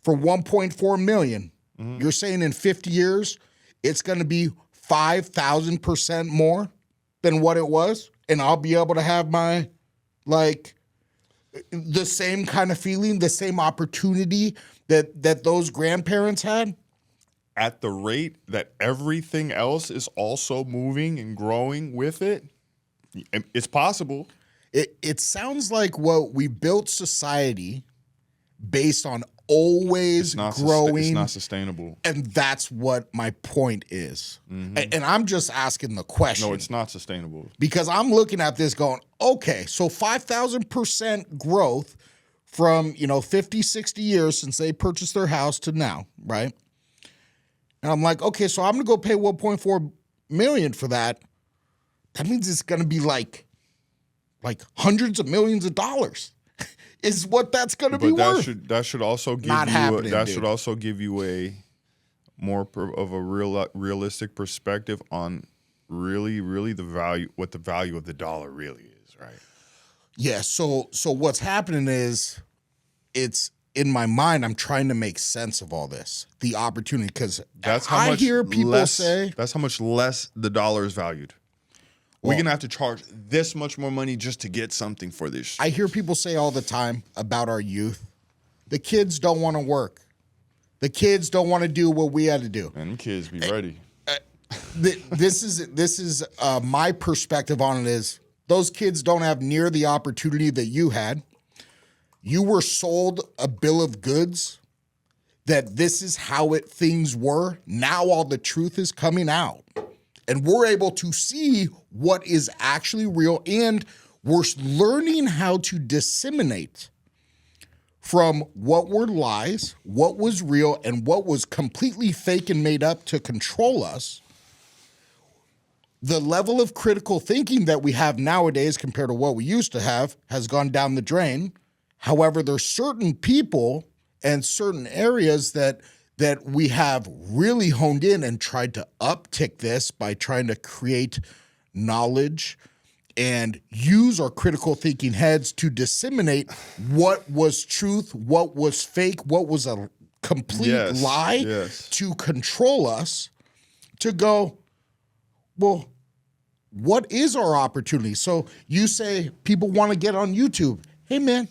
[SPEAKER 1] for 1.4 million, you're saying in 50 years, it's going to be 5,000% more than what it was? And I'll be able to have my, like, the same kind of feeling, the same opportunity that those grandparents had?
[SPEAKER 2] At the rate that everything else is also moving and growing with it, it's possible.
[SPEAKER 1] It sounds like what we built society based on always growing.
[SPEAKER 2] It's not sustainable.
[SPEAKER 1] And that's what my point is. And I'm just asking the question.
[SPEAKER 2] No, it's not sustainable.
[SPEAKER 1] Because I'm looking at this going, okay, so 5,000% growth from, 50, 60 years since they purchased their house to now, right? And I'm like, okay, so I'm going to go pay 1.4 million for that. That means it's going to be like hundreds of millions of dollars. Is what that's going to be worth.
[SPEAKER 2] That should also give
[SPEAKER 1] Not
[SPEAKER 2] you
[SPEAKER 1] happening,
[SPEAKER 2] that
[SPEAKER 1] dude.
[SPEAKER 2] should also give you a more of a realistic perspective on really the value, what the value of the dollar really is, right?
[SPEAKER 1] Yeah, so what's happening is it's in my mind, I'm trying to make sense of all this. The opportunity, because I hear people say
[SPEAKER 2] that's how much less the dollar is valued. We're going to have to charge this much more money just to get something for this.
[SPEAKER 1] I hear people say all the time about our youth, the kids don't want to work. The kids don't want to do what we had to do.
[SPEAKER 2] And kids be ready.
[SPEAKER 1] This is my perspective on it is those kids don't have near the opportunity that you had. You were sold a bill of goods that this is how things were. Now all the truth is coming out. And we're able to see what is actually real, and we're learning how to disseminate from what were lies, what was real, and what was completely fake and made up to control us. The level of critical thinking that we have nowadays compared to what we used to have has gone down the drain. However, there's certain people and certain areas that that we have really honed in and tried to uptick this by trying to create knowledge and use our critical thinking heads to disseminate what was truth, what was fake, what was a complete lie to control us, to go, well, what is our opportunity? So you say people want to get on YouTube. Hey, man,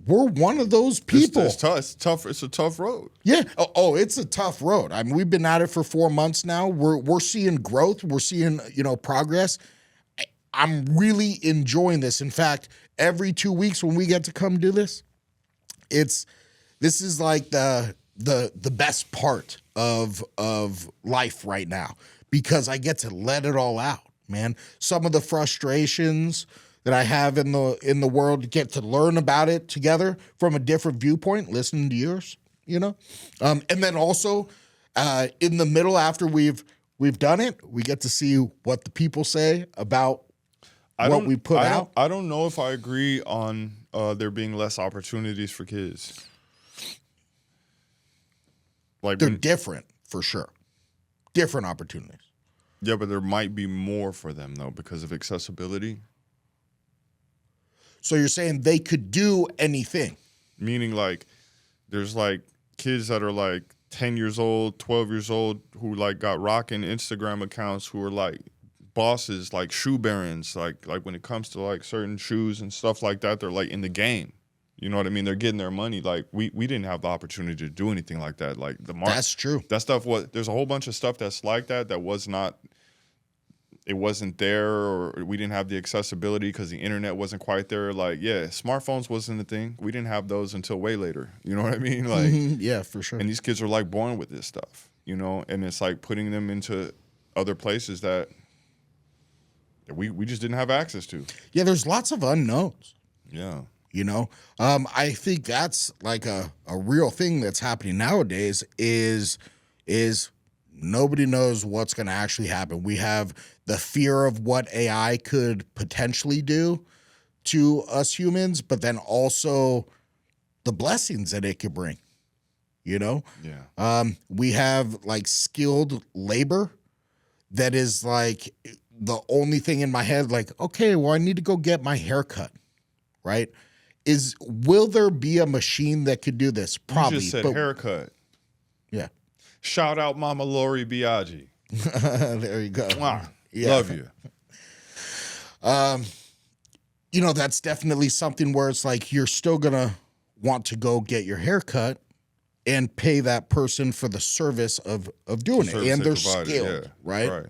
[SPEAKER 1] we're one of those people.
[SPEAKER 2] It's tough. It's a tough road.
[SPEAKER 1] Yeah. Oh, it's a tough road. I mean, we've been at it for 4 months now. We're seeing growth. We're seeing, progress. I'm really enjoying this. In fact, every 2 weeks when we get to come do this, this is like the best part of life right now, because I get to let it all out, man. Some of the frustrations that I have in the world, get to learn about it together from a different viewpoint, listening to yours, and then also in the middle, after we've done it, we get to see what the people say about what we put out.
[SPEAKER 2] I don't know if I agree on there being less opportunities for kids. Like
[SPEAKER 1] they're different for sure, different opportunities.
[SPEAKER 2] Yeah, but there might be more for them though because of accessibility.
[SPEAKER 1] So you're saying they could do anything?
[SPEAKER 2] Meaning like there's like kids that are like 10 years old, 12 years old who like got rocking Instagram accounts who are like bosses, like shoe barons, like when it comes to like certain shoes and stuff like that, they're like in the game. You know what I mean? They're getting their money. Like we didn't have the opportunity to do anything like that. Like
[SPEAKER 1] that's true.
[SPEAKER 2] That stuff there's a whole bunch of stuff that's like that was not. It wasn't there, or we didn't have the accessibility because the internet wasn't quite there. Like, yeah, smartphones wasn't a thing. We didn't have those until way later. You know what I mean? Like,
[SPEAKER 1] yeah, for sure.
[SPEAKER 2] And these kids are like born with this stuff, and it's like putting them into other places that we just didn't have access to.
[SPEAKER 1] Yeah, there's lots of unknowns.
[SPEAKER 2] Yeah.
[SPEAKER 1] I think that's like a real thing that's happening nowadays is nobody knows what's going to actually happen. We have the fear of what AI could potentially do to us humans, but then also the blessings that it could bring,
[SPEAKER 2] Yeah.
[SPEAKER 1] We have like skilled labor that is like the only thing in my head, like, okay, well, I need to go get my hair cut, right? Will there be a machine that could do this? Probably.
[SPEAKER 2] You just said haircut.
[SPEAKER 1] Yeah.
[SPEAKER 2] Shout out Mama Lori Biaggi.
[SPEAKER 1] There you go.
[SPEAKER 2] Mwah.
[SPEAKER 1] Yeah.
[SPEAKER 2] Love you.
[SPEAKER 1] That's definitely something where it's like you're still going to want to go get your hair cut and pay that person for the service of doing it. And they're skilled, right?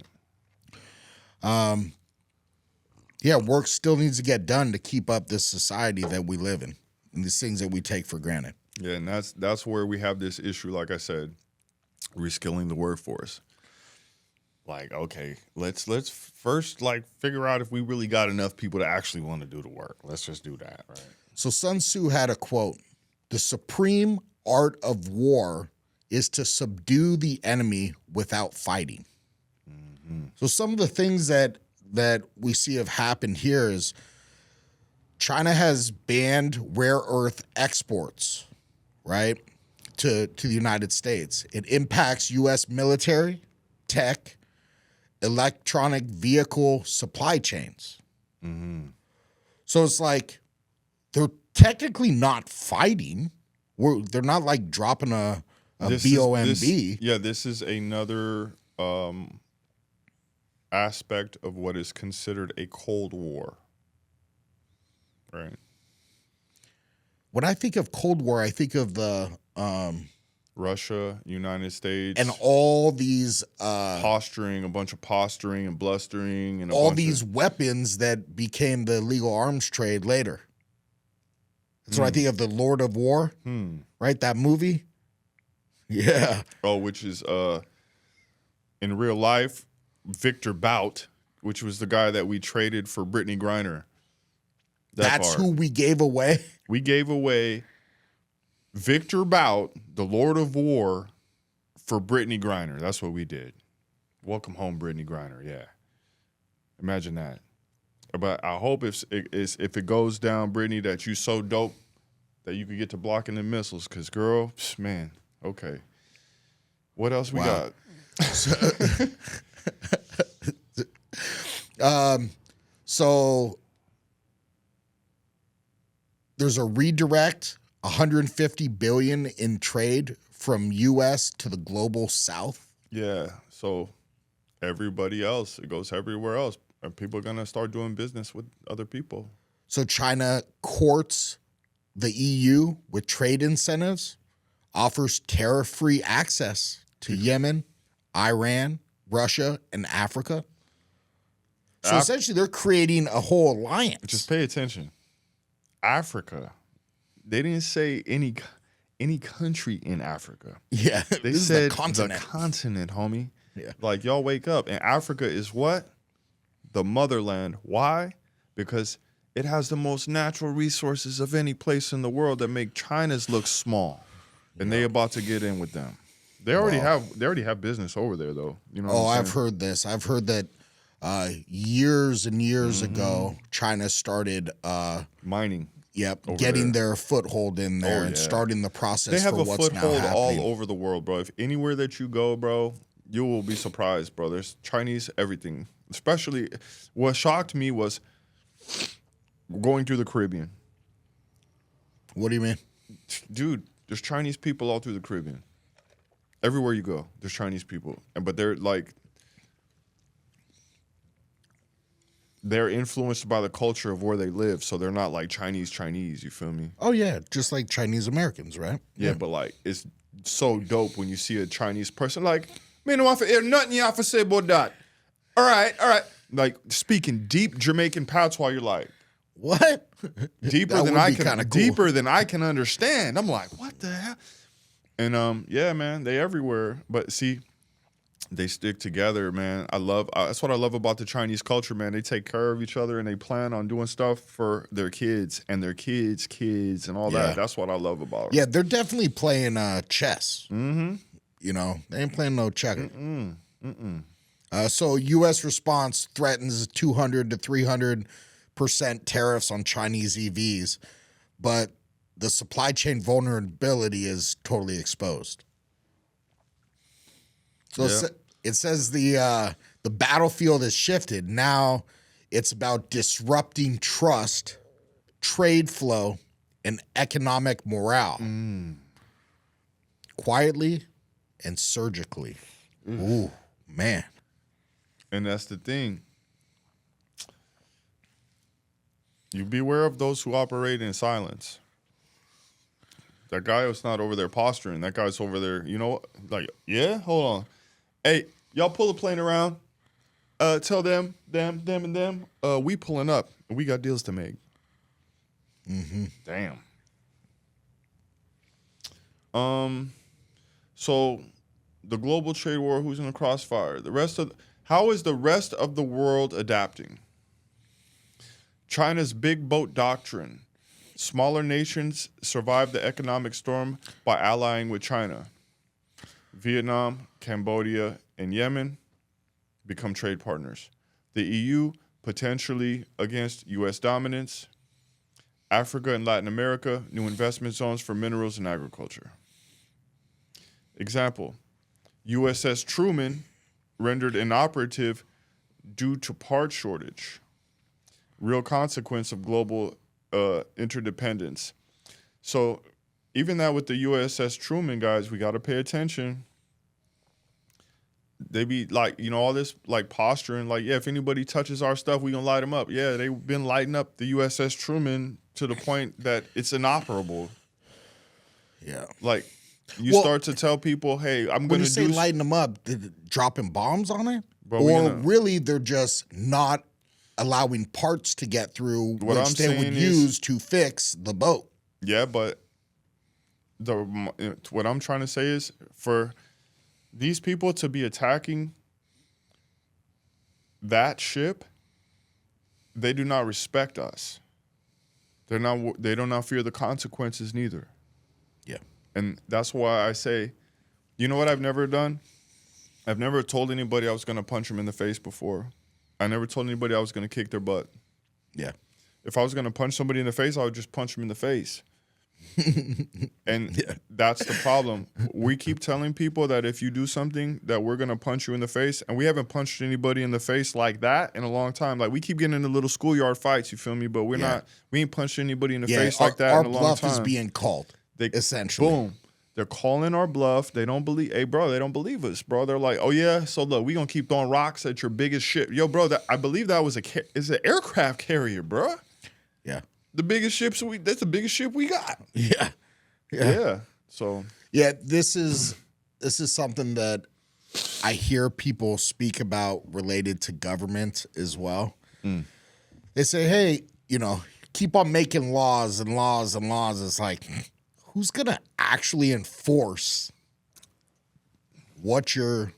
[SPEAKER 1] Yeah, work still needs to get done to keep up this society that we live in and these things that we take for granted.
[SPEAKER 2] Yeah, and that's where we have this issue, like I said, reskilling the workforce. Like, okay, let's first like figure out if we really got enough people to actually want to do the work. Let's just do that, right?
[SPEAKER 1] So Sun Tzu had a quote: "The supreme art of war is to subdue the enemy without fighting." Mm-hmm. So some of the things that we see have happened here is China has banned rare earth exports, right, to the United States. It impacts U.S. military, tech, electronic vehicle supply chains. Mm-hmm. So it's like they're technically not fighting. They're not like dropping a BOMB.
[SPEAKER 2] This is another aspect of what is considered a Cold War. Right.
[SPEAKER 1] When I think of Cold War, I think of the
[SPEAKER 2] Russia, United States,
[SPEAKER 1] and all these
[SPEAKER 2] posturing, a bunch of posturing and blustering, and
[SPEAKER 1] all these weapons that became the legal arms trade later. That's what I think of, the Lord of War, right? That movie. Yeah.
[SPEAKER 2] Oh, which is in real life, Victor Bout, which was the guy that we traded for Brittany Griner.
[SPEAKER 1] That's who we gave away.
[SPEAKER 2] We gave away Victor Bout, the Lord of War, for Brittany Griner. That's what we did. Welcome home, Brittany Griner. Yeah. Imagine that. But I hope if it goes down, Brittany, that you so dope that you could get to blocking the missiles. Because, girl, man, okay. What else we
[SPEAKER 1] Wow.
[SPEAKER 2] got?
[SPEAKER 1] So there's a redirect, 150 billion in trade from U.S. to the global South.
[SPEAKER 2] Yeah. So everybody else, it goes everywhere else. And people are going to start doing business with other people.
[SPEAKER 1] So China courts the EU with trade incentives, offers tariff-free access to Yemen, Iran, Russia, and Africa. So essentially, they're creating a whole alliance.
[SPEAKER 2] Just pay attention. Africa. They didn't say any country in Africa.
[SPEAKER 1] Yeah,
[SPEAKER 2] They
[SPEAKER 1] this
[SPEAKER 2] said
[SPEAKER 1] is the continent.
[SPEAKER 2] the continent, homie.
[SPEAKER 1] Yeah.
[SPEAKER 2] Like, y'all wake up. And Africa is what? The motherland. Why? Because it has the most natural resources of any place in the world that make China's look small. And they about to get in with them. They already have business over there, though. You know what I'm saying?
[SPEAKER 1] I've heard this. I've heard that years and years ago, China started
[SPEAKER 2] Mining.
[SPEAKER 1] getting their foothold in there and starting the process.
[SPEAKER 2] They have
[SPEAKER 1] for
[SPEAKER 2] a
[SPEAKER 1] what's now
[SPEAKER 2] foothold
[SPEAKER 1] happening.
[SPEAKER 2] all over the world, bro. If anywhere that you go, bro, you will be surprised, bro. There's Chinese everything. Especially, what shocked me was going through the Caribbean.
[SPEAKER 1] What do you mean?
[SPEAKER 2] Dude, there's Chinese people all through the Caribbean. Everywhere you go, there's Chinese people. But they're like, they're influenced by the culture of where they live. So they're not like Chinese, you feel me?
[SPEAKER 1] Oh, yeah, just like Chinese Americans, right?
[SPEAKER 2] Yeah, but like, it's so dope when you see a Chinese person like, man, no, I hear nothing you have to say about that. All right. Like, speaking deep Jamaican patois, you're like,
[SPEAKER 1] What?
[SPEAKER 2] deeper
[SPEAKER 1] That
[SPEAKER 2] than
[SPEAKER 1] would
[SPEAKER 2] I
[SPEAKER 1] be
[SPEAKER 2] can
[SPEAKER 1] kinda cool.
[SPEAKER 2] deeper than I can understand. I'm like, what the hell? And yeah, man, they everywhere. But see, they stick together, man. That's what I love about the Chinese culture, man. They take care of each other and they plan on doing stuff for their kids and their kids' kids and all
[SPEAKER 1] Yeah.
[SPEAKER 2] that. That's what I love about them.
[SPEAKER 1] Yeah, they're definitely playing chess. Mm-hmm. You know, they ain't playing no checker. So U.S. response threatens 200 to 300% tariffs on Chinese EVs, but the supply chain vulnerability is totally exposed. So it says the battlefield has shifted. Now it's about disrupting trust, trade flow, and economic morale. Quietly and surgically. Ooh, man.
[SPEAKER 2] And that's the thing. You beware of those who operate in silence. That guy was not over there posturing. That guy's over there, you know, like, yeah, hold on. Hey, y'all pull the plane around. Tell them, we pulling up and we got deals to make. Damn. So the global trade war, who's in the crossfire? How is the rest of the world adapting? China's big boat doctrine. Smaller nations survive the economic storm by allying with China. Vietnam, Cambodia, and Yemen become trade partners. The EU potentially against U.S. dominance. Africa and Latin America, new investment zones for minerals and agriculture. Example, USS Truman rendered inoperative due to part shortage. Real consequence of global interdependence. So even that with the USS Truman, guys, we got to pay attention. They be like, you know, all this like posturing, like, yeah, if anybody touches our stuff, we gonna light them up. Yeah, they've been lighting up the USS Truman to the point that it's inoperable.
[SPEAKER 1] Yeah.
[SPEAKER 2] Like, you start to tell people, hey, I'm
[SPEAKER 1] When
[SPEAKER 2] going
[SPEAKER 1] you
[SPEAKER 2] to
[SPEAKER 1] say
[SPEAKER 2] do...
[SPEAKER 1] lighting them up, dropping bombs on it?
[SPEAKER 2] Bro,
[SPEAKER 1] or really they're just not allowing parts to get through which they would use to fix the boat.
[SPEAKER 2] Yeah, but what I'm trying to say is for these people to be attacking that ship, they do not respect us. They do not fear the consequences neither.
[SPEAKER 1] Yeah.
[SPEAKER 2] And that's why I say, you know what I've never done? I've never told anybody I was going to punch them in the face before. I never told anybody I was going to kick their butt.
[SPEAKER 1] Yeah.
[SPEAKER 2] If I was going to punch somebody in the face, I would just punch them in the face. And that's the problem. We keep telling people that if you do something that we're going to punch you in the face, and we haven't punched anybody in the face like that in a long time. Like we keep getting into little schoolyard fights, you feel me? But we ain't punched anybody in the face like that in a long time.
[SPEAKER 1] Our bluff is being called, essentially.
[SPEAKER 2] Boom. They're calling our bluff. They don't believe, hey, bro, they don't believe us, bro. They're like, oh, yeah, so look, we going to keep throwing rocks at your biggest ship. Yo, bro, I believe that was it's an aircraft carrier, bro.
[SPEAKER 1] Yeah.
[SPEAKER 2] The biggest ships, that's the biggest ship we got.
[SPEAKER 1] Yeah.
[SPEAKER 2] Yeah. So.
[SPEAKER 1] Yeah, this is something that I hear people speak about related to government as well. They say, hey, keep on making laws and laws and laws. It's like, who's going to actually enforce what you're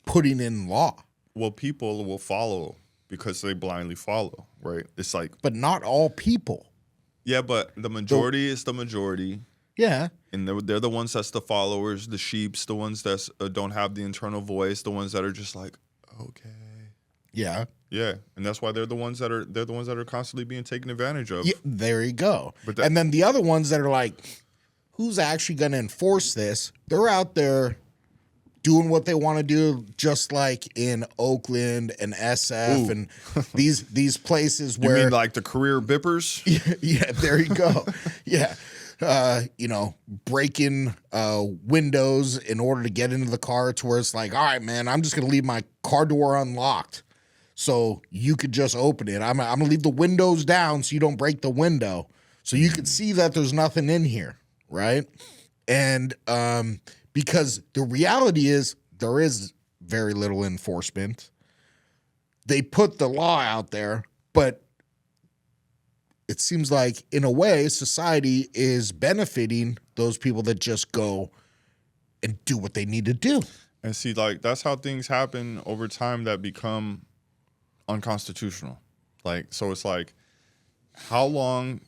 [SPEAKER 1] putting in law?
[SPEAKER 2] Well, people will follow because they blindly follow, right? It's like.
[SPEAKER 1] But not all people.
[SPEAKER 2] Yeah, but the majority is the majority.
[SPEAKER 1] Yeah.
[SPEAKER 2] And they're the ones that's the followers, the sheeps, the ones that don't have the internal voice, the ones that are just like, okay.
[SPEAKER 1] Yeah.
[SPEAKER 2] Yeah, and that's why they're the ones that are constantly being taken advantage of.
[SPEAKER 1] Yeah, there you go. And then the other ones that are like, who's actually going to enforce this? They're out there doing what they want to do, just like in Oakland and SF and these places where
[SPEAKER 2] you mean like the career bippers?
[SPEAKER 1] Yeah, there you go. Yeah. Breaking windows in order to get into the car to where it's like, all right, man, I'm just going to leave my car door unlocked so you could just open it. I'm going to leave the windows down so you don't break the window so you can see that there's nothing in here, right? And because the reality is there is very little enforcement. They put the law out there, but it seems like, in a way, society is benefiting those people that just go and do what they need to do.
[SPEAKER 2] And see, like, that's how things happen over time that become unconstitutional. Like, so it's like, how long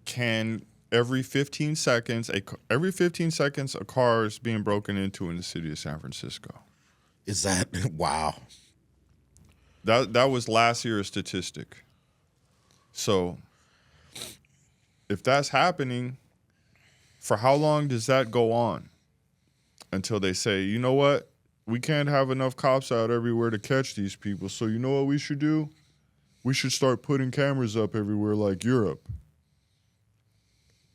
[SPEAKER 2] can every 15 seconds a car is being broken into in the city of San Francisco?
[SPEAKER 1] Is that wow?
[SPEAKER 2] That was last year's statistic. So if that's happening, for how long does that go on? Until they say, you know what? We can't have enough cops out everywhere to catch these people. So you know what we should do? We should start putting cameras up everywhere like Europe.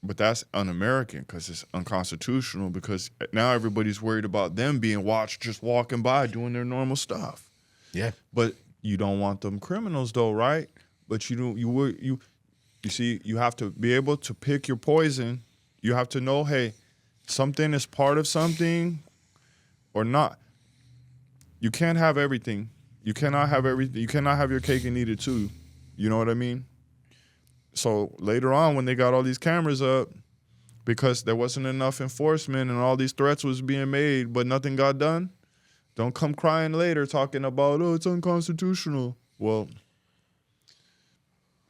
[SPEAKER 2] But that's un-American because it's unconstitutional, because now everybody's worried about them being watched just walking by doing their normal stuff.
[SPEAKER 1] Yeah.
[SPEAKER 2] But you don't want them criminals though, right? But you see, you have to be able to pick your poison. You have to know, hey, something is part of something or not. You can't have everything. You cannot have everything. You cannot have your cake and eat it too. You know what I mean? So later on, when they got all these cameras up, because there wasn't enough enforcement and all these threats was being made, but nothing got done, don't come crying later talking about, oh, it's unconstitutional. Well,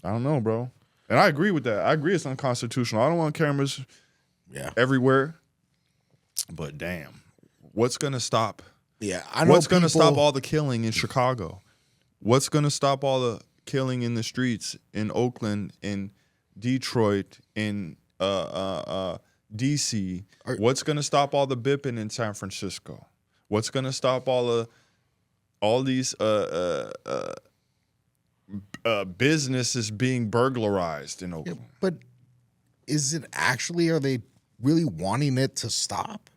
[SPEAKER 2] I don't know, bro. And I agree with that. I agree it's unconstitutional. I don't want cameras everywhere. But damn, what's going to stop?
[SPEAKER 1] Yeah, I know.
[SPEAKER 2] What's going to stop all the killing in Chicago? What's going to stop all the killing in the streets in Oakland, in Detroit, in DC? What's going to stop all the bipping in San Francisco? What's going to stop all these businesses being burglarized in Oakland?
[SPEAKER 1] Yeah, but is it actually? Are they really wanting it to stop?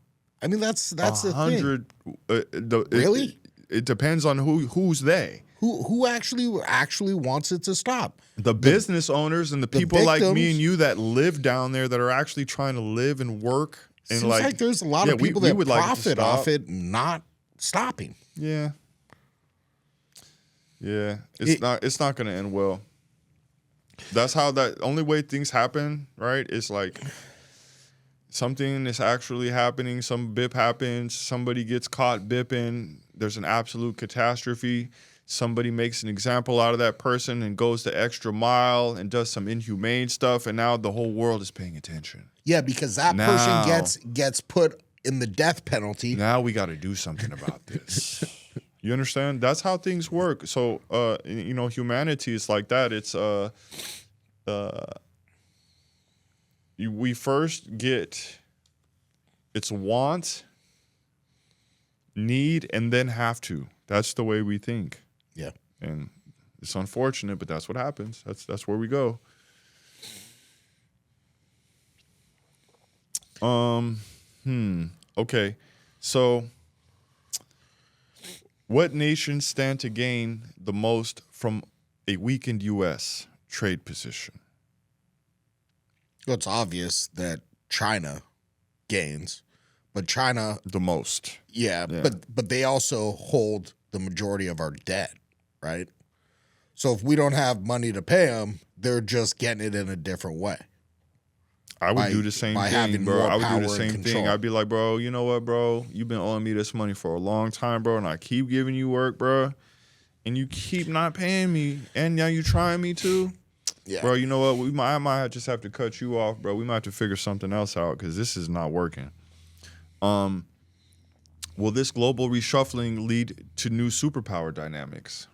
[SPEAKER 1] I mean, that's the thing.
[SPEAKER 2] Really? It depends on who's they.
[SPEAKER 1] Who actually wants it to stop?
[SPEAKER 2] The business owners and the people like me and you that live down there that are actually trying to live and work. And
[SPEAKER 1] seems like there's a lot of people that profit off it not stopping.
[SPEAKER 2] Yeah. Yeah. It's not going to end well. That's how only way things happen, right? It's like something is actually happening. Some bip happens. Somebody gets caught bipping. There's an absolute catastrophe. Somebody makes an example out of that person and goes the extra mile and does some inhumane stuff, and now the whole world is paying attention.
[SPEAKER 1] Yeah, because that person gets put in the death penalty.
[SPEAKER 2] Now we got to do something about this. You understand? That's how things work. So, you know, humanity is like that. It's we first get it's want, need, and then have to. That's the way we think.
[SPEAKER 1] Yeah.
[SPEAKER 2] And it's unfortunate, but that's what happens. That's where we go. Okay. So what nations stand to gain the most from a weakened US trade position?
[SPEAKER 1] Well, it's obvious that China gains, but China,
[SPEAKER 2] The most.
[SPEAKER 1] yeah.
[SPEAKER 2] Yeah.
[SPEAKER 1] But they also hold the majority of our debt, right? So if we don't have money to pay them, they're just getting it in a different way.
[SPEAKER 2] I would
[SPEAKER 1] By-
[SPEAKER 2] do the same
[SPEAKER 1] by
[SPEAKER 2] thing,
[SPEAKER 1] having
[SPEAKER 2] bro.
[SPEAKER 1] more
[SPEAKER 2] I would do
[SPEAKER 1] power
[SPEAKER 2] the
[SPEAKER 1] and
[SPEAKER 2] same thing.
[SPEAKER 1] control.
[SPEAKER 2] I'd be like, bro, you know what, bro? You've been owing me this money for a long time, bro, and I keep giving you work, bro, and you keep not paying me, and now you trying me too.
[SPEAKER 1] Yeah.
[SPEAKER 2] Bro, you know what? I might just have to cut you off, bro. We might have to figure something else out because this is not working. Will this global reshuffling lead to new superpower dynamics?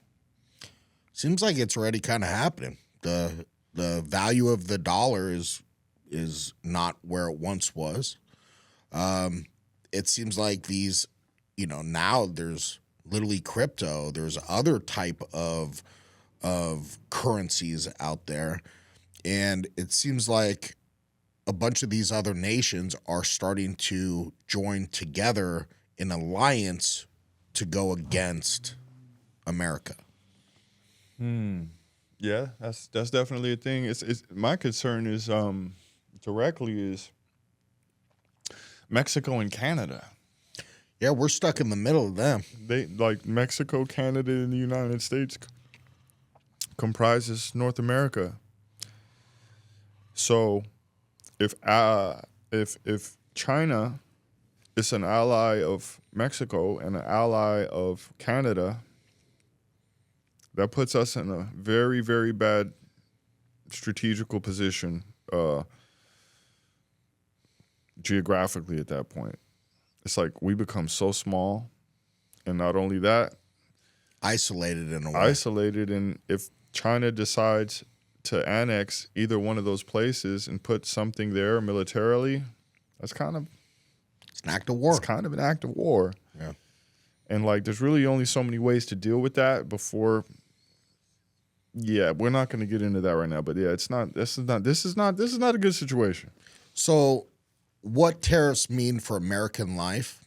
[SPEAKER 1] Seems like it's already kind of happening. The value of the dollar is not where it once was. It seems like these, now there's literally crypto. There's other type of currencies out there, and it seems like a bunch of these other nations are starting to join together in alliance to go against America.
[SPEAKER 2] Yeah, that's definitely a thing. It's my concern is directly is Mexico and Canada.
[SPEAKER 1] Yeah, we're stuck in the middle of them.
[SPEAKER 2] They like Mexico, Canada, and the United States comprises North America. So if China is an ally of Mexico and an ally of Canada, that puts us in a very, very bad strategical position geographically at that point. It's like we become so small, and not only that,
[SPEAKER 1] Isolated in a way.
[SPEAKER 2] isolated. And if China decides to annex either one of those places and put something there militarily, that's kind of
[SPEAKER 1] It's an act of war.
[SPEAKER 2] it's kind of an act of war.
[SPEAKER 1] Yeah.
[SPEAKER 2] And like, there's really only so many ways to deal with that before. Yeah, we're not going to get into that right now, but yeah, it's not. This is not a good situation.
[SPEAKER 1] So, what tariffs mean for American life,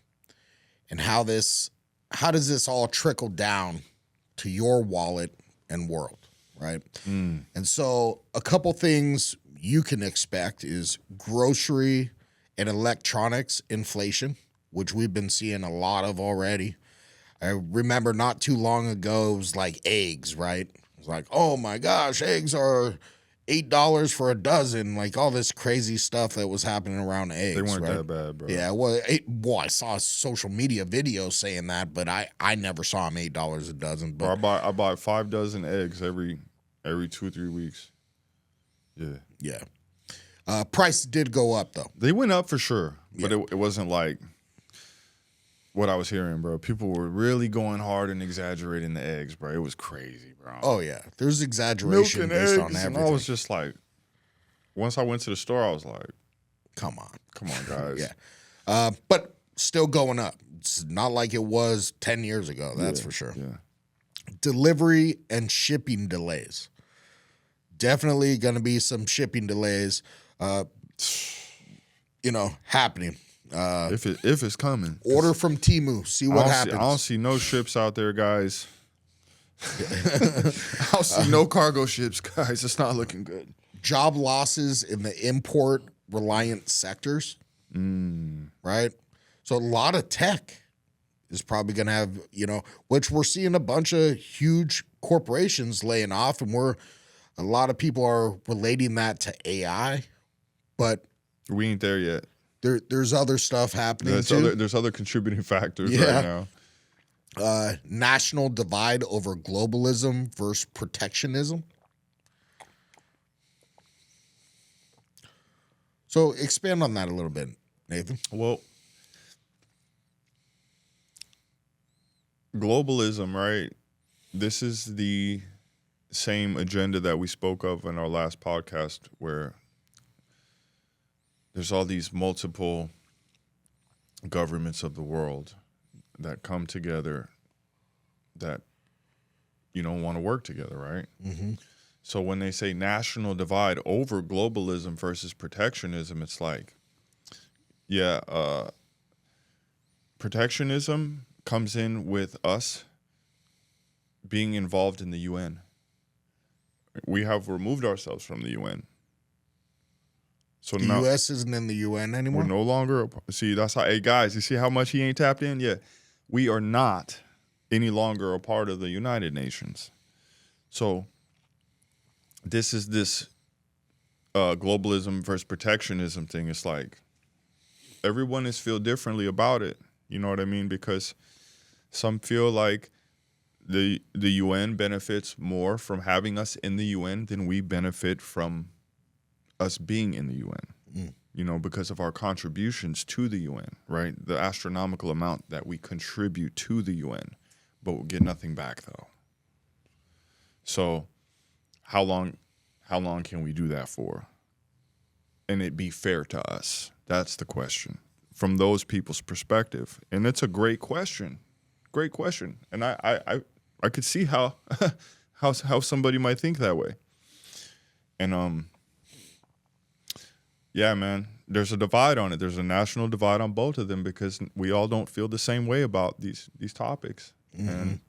[SPEAKER 1] and how does this all trickle down to your wallet and world, right? And so, a couple things you can expect is grocery and electronics inflation, which we've been seeing a lot of already. I remember not too long ago, it was like eggs, right? It was like, oh my gosh, eggs are $8 for a dozen, like all this crazy stuff that was happening around eggs.
[SPEAKER 2] They weren't
[SPEAKER 1] right?
[SPEAKER 2] that bad, bro.
[SPEAKER 1] Yeah, well, I saw a social media video saying that, but I never saw them $8 a dozen. But
[SPEAKER 2] Bro, I buy 5 dozen eggs every 2-3 weeks. Yeah,
[SPEAKER 1] yeah, price did go up though.
[SPEAKER 2] they went up for sure, but
[SPEAKER 1] Yeah.
[SPEAKER 2] it wasn't like what I was hearing, bro. People were really going hard and exaggerating the eggs, bro. It was crazy, bro.
[SPEAKER 1] Oh yeah, there's
[SPEAKER 2] Milk
[SPEAKER 1] exaggeration
[SPEAKER 2] and
[SPEAKER 1] based
[SPEAKER 2] eggs,
[SPEAKER 1] on everything.
[SPEAKER 2] and I was just like, once I went to the store, I was like,
[SPEAKER 1] Come on.
[SPEAKER 2] come on, guys.
[SPEAKER 1] Yeah. But still going up. It's not like it was 10 years ago, that's for sure.
[SPEAKER 2] Yeah.
[SPEAKER 1] Delivery and shipping delays. Definitely going to be some shipping delays, happening.
[SPEAKER 2] If it's coming.
[SPEAKER 1] Order from Temu, see what happens.
[SPEAKER 2] I don't see no ships out there, guys. I don't see no cargo ships, guys. It's not looking good.
[SPEAKER 1] Job losses in the import reliant sectors, right? So a lot of tech is probably going to have, which we're seeing a bunch of huge corporations laying off, and a lot of people are relating that to AI, but
[SPEAKER 2] We ain't there yet.
[SPEAKER 1] there's other stuff happening too.
[SPEAKER 2] There's other contributing factors
[SPEAKER 1] Yeah.
[SPEAKER 2] right now.
[SPEAKER 1] National divide over globalism versus protectionism. So expand on that a little bit, Nathan.
[SPEAKER 2] Well, globalism, right? This is the same agenda that we spoke of in our last podcast, where there's all these multiple governments of the world that come together that want to work together, right?
[SPEAKER 1] Mm-hmm.
[SPEAKER 2] So when they say national divide over globalism versus protectionism, it's like, protectionism comes in with us being involved in the UN. We have removed ourselves from the UN. So
[SPEAKER 1] The
[SPEAKER 2] now
[SPEAKER 1] U.S. isn't in the UN anymore?
[SPEAKER 2] we're no longer, see, that's how, hey guys, you see how much he ain't tapped in? Yeah, we are not any longer a part of the United Nations. So this is this globalism versus protectionism thing. It's like everyone feel differently about it. You know what I mean? Because some feel like the UN benefits more from having us in the UN than we benefit from us being in the UN. Because of our contributions to the UN, right? The astronomical amount that we contribute to the UN, but we'll get nothing back though. So how long can we do that for? And it be fair to us? That's the question from those people's perspective. And it's a great question. Great question. And I could see how how somebody might think that way. And yeah, man, there's a divide on it. There's a national divide on both of them because we all don't feel the same way about these topics. And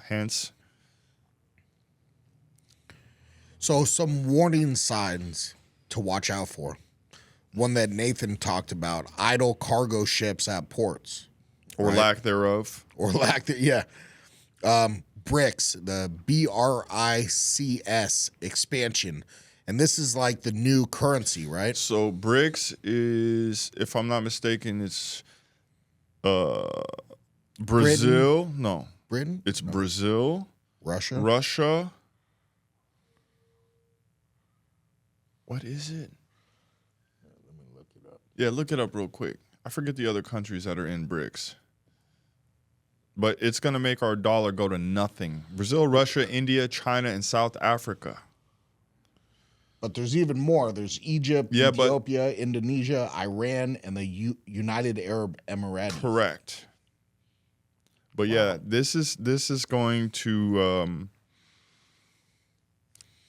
[SPEAKER 2] hence.
[SPEAKER 1] So some warning signs to watch out for. One that Nathan talked about: idle cargo ships at ports,
[SPEAKER 2] Or
[SPEAKER 1] right?
[SPEAKER 2] lack thereof.
[SPEAKER 1] Or lack the BRICS, the BRICS expansion, and this is like the new currency, right?
[SPEAKER 2] So BRICS is, if I'm not mistaken, it's Brazil. No,
[SPEAKER 1] Britain?
[SPEAKER 2] it's Brazil,
[SPEAKER 1] Russia?
[SPEAKER 2] Russia. What is it?
[SPEAKER 1] Let me look it up.
[SPEAKER 2] Yeah, look it up real quick. I forget the other countries that are in BRICS. But it's going to make our dollar go to nothing. Brazil, Russia, India, China, and South Africa.
[SPEAKER 1] But there's even more. There's Egypt,
[SPEAKER 2] Yeah,
[SPEAKER 1] Ethiopia, Indonesia, Iran, and the United Arab Emirates.
[SPEAKER 2] Correct. But yeah, this is going to,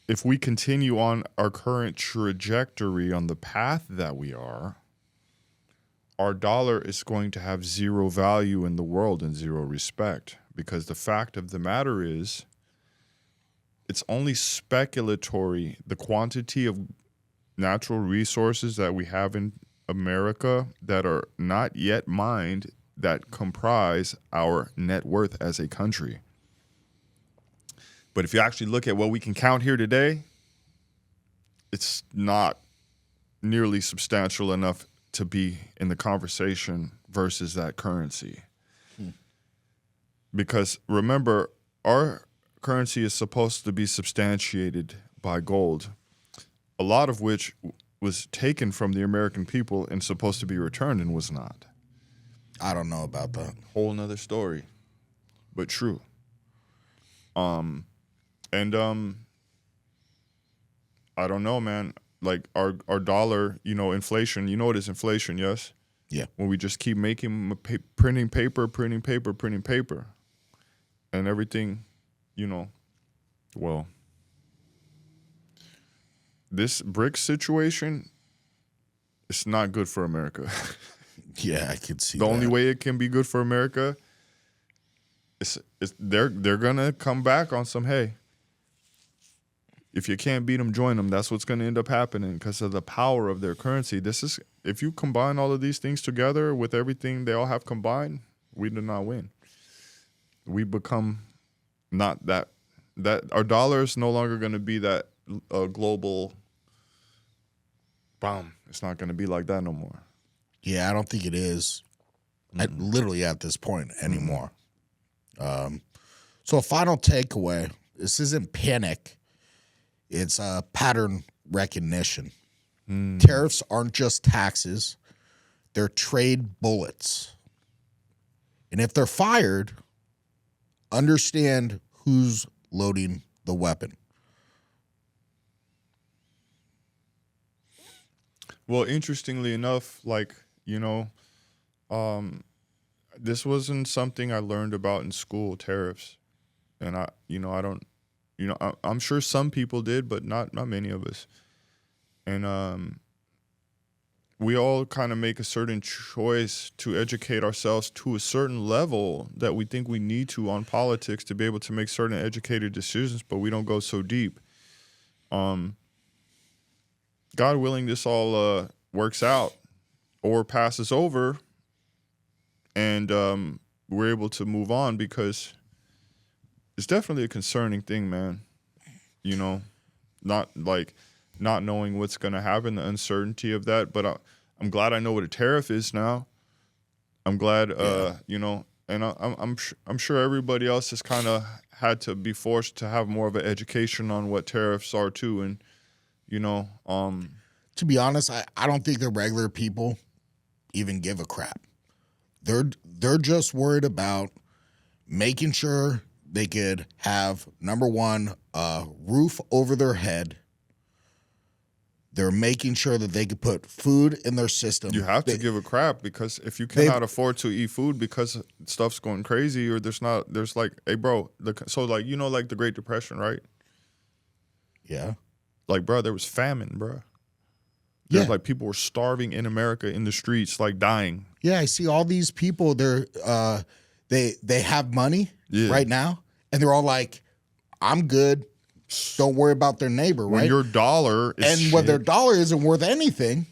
[SPEAKER 2] if we continue on our current trajectory on the path that we are, our dollar is going to have zero value in the world and zero respect, because the fact of the matter is it's only speculatory. The quantity of natural resources that we have in America that are not yet mined that comprise our net worth as a country. But if you actually look at what we can count here today, it's not nearly substantial enough to be in the conversation versus that currency. Because remember, our currency is supposed to be substantiated by gold, a lot of which was taken from the American people and supposed to be returned and was not.
[SPEAKER 1] I don't know about that.
[SPEAKER 2] Whole nother story, but true. I don't know, man. Like our dollar, inflation. You know what is inflation? Yes.
[SPEAKER 1] Yeah.
[SPEAKER 2] When we just keep printing paper, and everything, well, this BRICS situation, it's not good for America.
[SPEAKER 1] Yeah, I could see
[SPEAKER 2] The
[SPEAKER 1] that.
[SPEAKER 2] only way it can be good for America is they're gonna come back on some, hey, if you can't beat them, join them. That's what's gonna end up happening because of the power of their currency. This is, if you combine all of these things together with everything they all have combined, we do not win. We become not that our dollar is no longer gonna be that global bomb. It's not gonna be like that no more.
[SPEAKER 1] Yeah, I don't think it is literally at this point anymore. So a final takeaway, this isn't panic. It's pattern recognition. Tariffs aren't just taxes. They're trade bullets. And if they're fired, understand who's loading the weapon.
[SPEAKER 2] Well, interestingly enough, like, this wasn't something I learned about in school, tariffs. And I don't, I'm sure some people did, but not many of us. And we all kind of make a certain choice to educate ourselves to a certain level that we think we need to on politics to be able to make certain educated decisions, but we don't go so deep. God willing, this all works out or passes over, and we're able to move on, because it's definitely a concerning thing, man. Not knowing what's going to happen, the uncertainty of that. But I'm glad I know what a tariff is now. I'm glad, and I'm sure everybody else has kind of had to be forced to have more of an education on what tariffs are too. And,
[SPEAKER 1] To be honest, I don't think the regular people even give a crap. They're just worried about making sure they could have, number one, a roof over their head. They're making sure that they could put food in their system.
[SPEAKER 2] you have to give a crap, because if you cannot afford to eat food because stuff's going crazy, or there's like, hey, bro, like the Great Depression, right?
[SPEAKER 1] Yeah.
[SPEAKER 2] Like, bro, there was famine, bro.
[SPEAKER 1] Yeah.
[SPEAKER 2] Like, people were starving in America in the streets, like dying.
[SPEAKER 1] Yeah, I see all these people. They have money right now, and they're all like, "I'm good. Don't worry about their neighbor."
[SPEAKER 2] When
[SPEAKER 1] right?
[SPEAKER 2] your dollar is
[SPEAKER 1] And when their dollar isn't worth anything,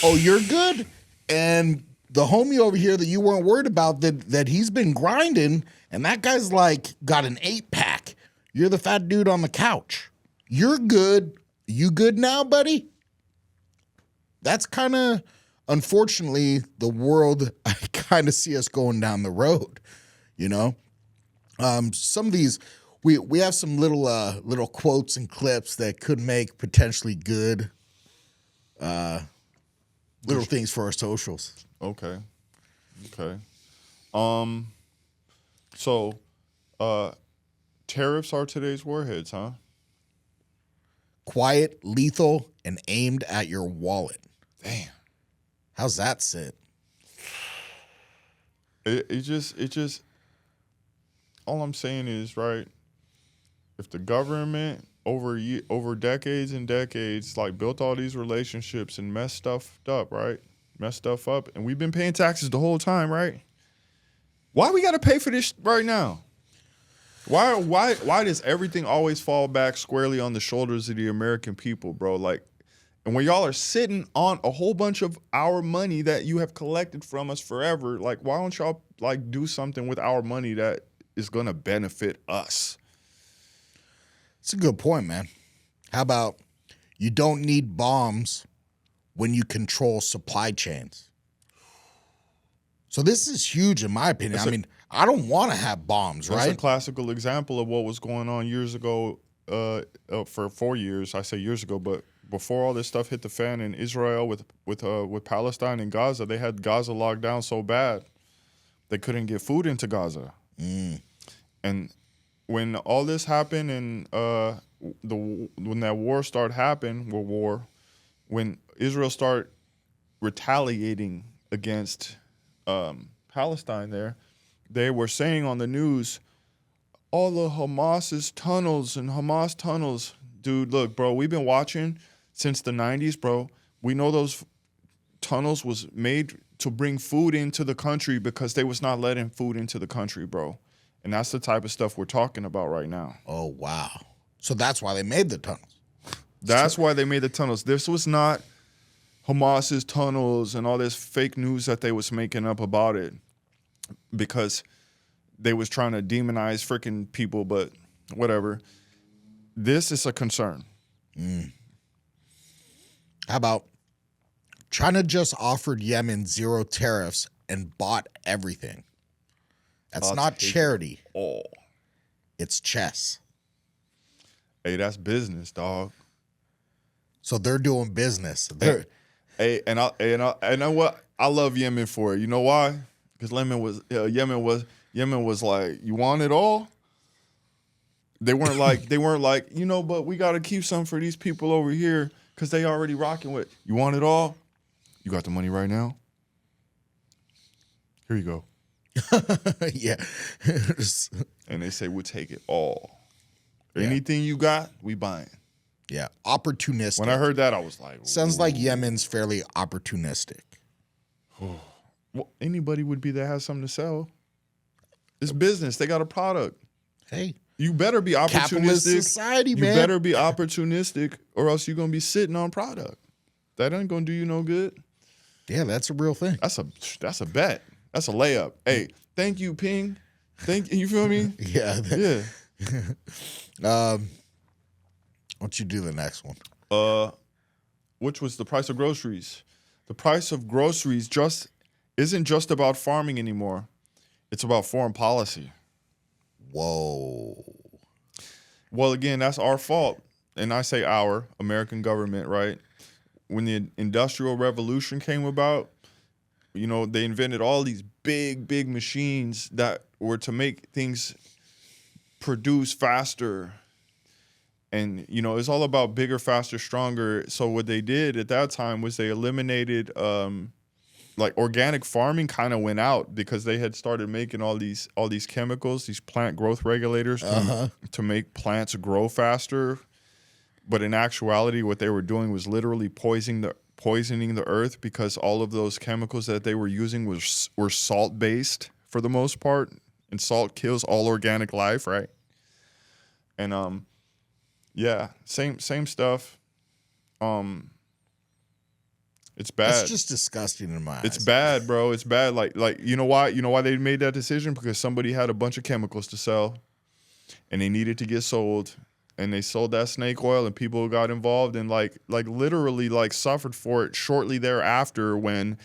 [SPEAKER 1] oh, you're good. And the homie over here that you weren't worried about, that he's been grinding, and that guy's like got an 8-pack. You're the fat dude on the couch. You're good. You good now, buddy? That's kind of, unfortunately, the world I kind of see us going down the road, Some of these, we have some little quotes and clips that could make potentially good little things for our socials.
[SPEAKER 2] Okay. So, tariffs are today's warheads, huh?
[SPEAKER 1] Quiet, lethal, and aimed at your wallet.
[SPEAKER 2] Damn.
[SPEAKER 1] How's that sit?
[SPEAKER 2] It just. All I'm saying is, right, if the government over decades and decades, like, built all these relationships and messed stuff up, and we've been paying taxes the whole time, right? Why we got to pay for this right now? Why does everything always fall back squarely on the shoulders of the American people, bro? Like, and when y'all are sitting on a whole bunch of our money that you have collected from us forever, like, why don't y'all, like, do something with our money that is going to benefit us?
[SPEAKER 1] It's a good point, man. How about you don't need bombs when you control supply chains? So this is huge in my opinion. I don't want to have bombs, right?
[SPEAKER 2] That's a classical example of what was going on years ago, for 4 years. I say years ago, but before all this stuff hit the fan in Israel with Palestine and Gaza, they had Gaza locked down so bad they couldn't get food into Gaza. And when all this happened, and when that war started happening, when Israel started retaliating against Palestine, they were saying on the news, all of Hamas's tunnels and Hamas tunnels. Dude, look, bro, we've been watching since the 90s, bro. We know those tunnels was made to bring food into the country because they was not letting food into the country, bro. And that's the type of stuff we're talking about right now.
[SPEAKER 1] Oh, wow. So that's why they made the tunnels.
[SPEAKER 2] That's why they made the tunnels. This was not Hamas's tunnels and all this fake news that they was making up about it, because they was trying to demonize freaking people, but whatever. This is a concern.
[SPEAKER 1] How about China just offered Yemen 0 tariffs and bought everything? That's not charity.
[SPEAKER 2] Oh,
[SPEAKER 1] It's chess.
[SPEAKER 2] hey, that's business, dog.
[SPEAKER 1] So they're doing business.
[SPEAKER 2] Hey, and I know what? I love Yemen for it. You know why? Because Yemen was like, you want it all? They weren't like, but we got to keep some for these people over here because they already rocking with. You want it all? You got the money right now? Here you go.
[SPEAKER 1] Yeah.
[SPEAKER 2] And they say, we'll take it all.
[SPEAKER 1] Yeah.
[SPEAKER 2] Anything you got, we buying.
[SPEAKER 1] Yeah. Opportunistic.
[SPEAKER 2] When I heard that, I was like,
[SPEAKER 1] Sounds like Yemen's fairly opportunistic.
[SPEAKER 2] well, anybody would be that has something to sell. It's business. They got a product.
[SPEAKER 1] Hey.
[SPEAKER 2] You better be opportunistic.
[SPEAKER 1] Capitalist society, man.
[SPEAKER 2] You better be opportunistic or else you're going to be sitting on product. That ain't going to do you no good.
[SPEAKER 1] Yeah, that's a real thing.
[SPEAKER 2] That's a bet. That's a layup. Hey, thank you, Ping. Thank you. You feel me?
[SPEAKER 1] Yeah.
[SPEAKER 2] Yeah.
[SPEAKER 1] Why don't you do the next one?
[SPEAKER 2] Which was the price of groceries. The price of groceries isn't just about farming anymore. It's about foreign policy.
[SPEAKER 1] Whoa.
[SPEAKER 2] Well, again, that's our fault. And I say our, American government, right? When the Industrial Revolution came about, you know, they invented all these big machines that were to make things produce faster. And, you know, it's all about bigger, faster, stronger. So what they did at that time was they eliminated, like organic farming kind of went out because they had started making all these chemicals, these plant growth regulators to make plants grow faster. But in actuality, what they were doing was literally poisoning the earth because all of those chemicals that they were using were salt-based for the most part. And salt kills all organic life, right? And yeah, same stuff. It's bad.
[SPEAKER 1] That's just disgusting in my eyes.
[SPEAKER 2] It's bad, bro. It's bad. Like you know why? You know why they made that decision? Because somebody had a bunch of chemicals to sell, and they needed to get sold, and they sold that snake oil, and people got involved and like literally like suffered for it shortly thereafter when,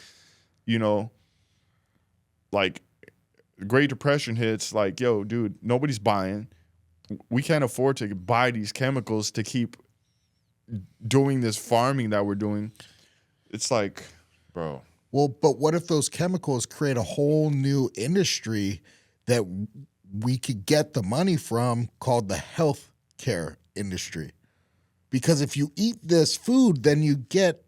[SPEAKER 2] you know, like Great Depression hits. Like, yo, dude, nobody's buying. We can't afford to buy these chemicals to keep doing this farming that we're doing. It's like, bro.
[SPEAKER 1] Well, but what if those chemicals create a whole new industry that we could get the money from called the health care industry? Because if you eat this food, then you get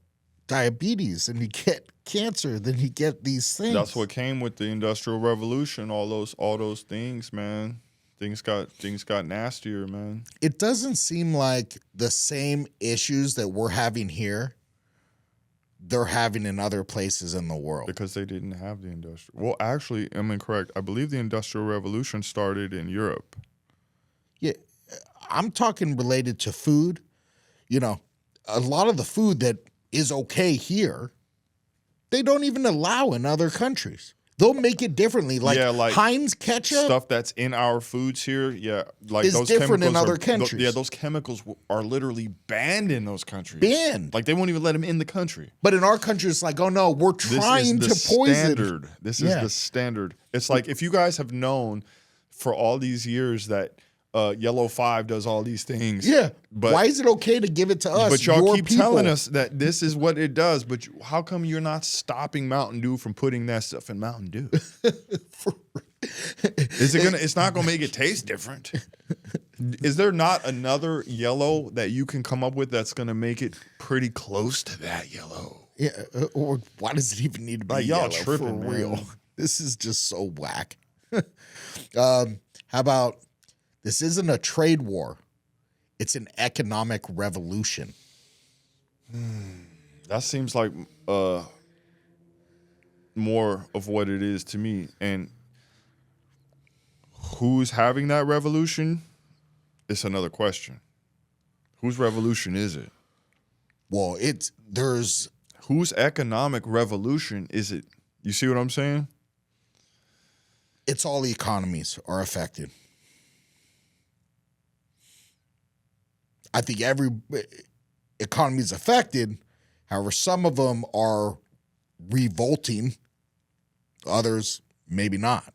[SPEAKER 1] diabetes and you get cancer, then you get these things.
[SPEAKER 2] That's what came with the Industrial Revolution, all those things, man. Things got nastier, man.
[SPEAKER 1] It doesn't seem like the same issues that we're having here they're having in other places in the world.
[SPEAKER 2] Because they didn't have the industrial. Well, actually, I'm incorrect. I believe the Industrial Revolution started in Europe.
[SPEAKER 1] Yeah, I'm talking related to food. You know, a lot of the food that is okay here, they don't even allow in other countries. They'll make it differently. Like,
[SPEAKER 2] like
[SPEAKER 1] Heinz ketchup.
[SPEAKER 2] Stuff that's in our foods here, like
[SPEAKER 1] is
[SPEAKER 2] those
[SPEAKER 1] different in
[SPEAKER 2] chemicals
[SPEAKER 1] other countries.
[SPEAKER 2] those chemicals are literally banned in those countries.
[SPEAKER 1] Banned.
[SPEAKER 2] Like they won't even let them in the country.
[SPEAKER 1] But in our country, it's like, oh no, we're trying to poison.
[SPEAKER 2] Standard. This is the standard. It's like if you guys have known for all these years that Yellow 5 does all these things.
[SPEAKER 1] Yeah.
[SPEAKER 2] But
[SPEAKER 1] why is it okay to give it to us?
[SPEAKER 2] But y'all keep
[SPEAKER 1] people?
[SPEAKER 2] telling us that this is what it does. But how come you're not stopping Mountain Dew from putting that stuff in Mountain Dew? It's not gonna make it taste different. Is there not another yellow that you can come up with that's gonna make it pretty close to that yellow?
[SPEAKER 1] Yeah. Or why does it even need to be
[SPEAKER 2] Like, y'all
[SPEAKER 1] yellow
[SPEAKER 2] tripping,
[SPEAKER 1] for real?
[SPEAKER 2] man.
[SPEAKER 1] This is just so whack. How about this isn't a trade war. It's an economic revolution.
[SPEAKER 2] That seems like more of what it is to me. And who's having that revolution? It's another question. Whose revolution is it?
[SPEAKER 1] Well,
[SPEAKER 2] Whose economic revolution is it? You see what I'm saying?
[SPEAKER 1] It's all the economies are affected. I think every economy is affected. However, some of them are revolting. Others, maybe not.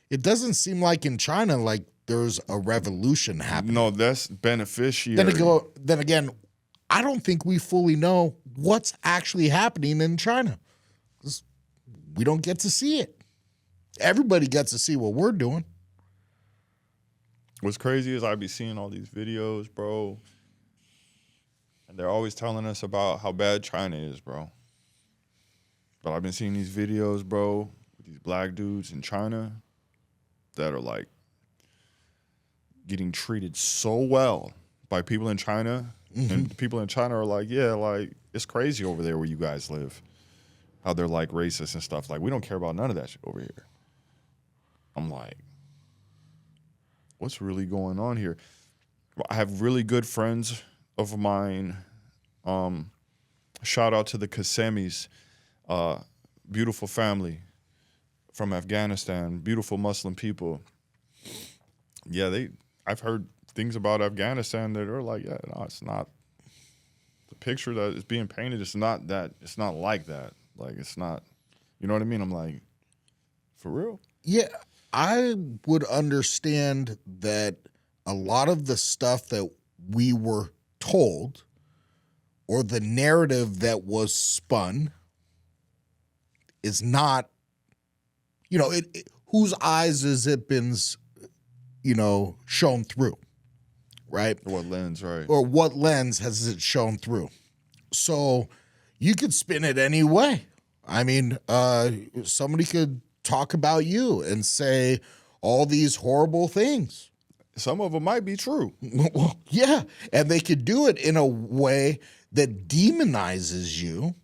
[SPEAKER 1] It doesn't seem like in China, like there's a revolution happening.
[SPEAKER 2] No, that's beneficiary.
[SPEAKER 1] Then again, I don't think we fully know what's actually happening in China. We don't get to see it. Everybody gets to see what we're doing.
[SPEAKER 2] What's crazy is I be seeing all these videos, bro. And they're always telling us about how bad China is, bro. But I've been seeing these videos, bro, with these black dudes in China that are like getting treated so well by people in China. And the people in China are like, yeah, like it's crazy over there where you guys live. How they're like racist and stuff. Like, we don't care about none of that shit over here. I'm like, what's really going on here? I have really good friends of mine. Shout out to the Qasemis, beautiful family from Afghanistan, beautiful Muslim people. Yeah, I've heard things about Afghanistan that are like, yeah, no, it's not. The picture that is being painted, it's not that. It's not like that. Like, it's not. You know what I mean? I'm like, for real?
[SPEAKER 1] Yeah, I would understand that a lot of the stuff that we were told or the narrative that was spun is not, whose eyes has it been, shown through, right?
[SPEAKER 2] Or what lens, right?
[SPEAKER 1] Or what lens has it shown through? So you could spin it any way. I mean, somebody could talk about you and say all these horrible things.
[SPEAKER 2] Some of them might be true.
[SPEAKER 1] Well, yeah, and they could do it in a way that demonizes you,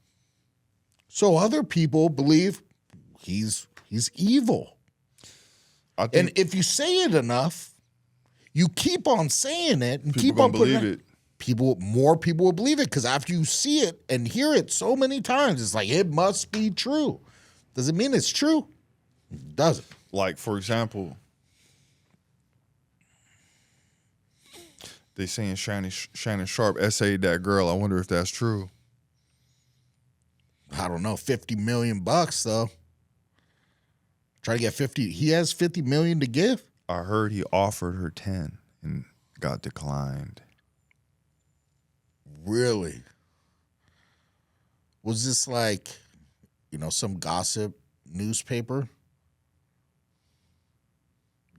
[SPEAKER 1] so other people believe he's evil. And if you say it enough, you keep on saying it and keep on putting
[SPEAKER 2] believe it.
[SPEAKER 1] More people will believe it because after you see it and hear it so many times, it's like it must be true. Does it mean it's true? It doesn't.
[SPEAKER 2] Like, for example, they saying Shannon Sharp essayed that girl. I wonder if that's true.
[SPEAKER 1] I don't know. $50 million though. Try to get 50. He has 50 million to give.
[SPEAKER 2] I heard he offered her 10 and got declined.
[SPEAKER 1] Really? Was this like, some gossip newspaper?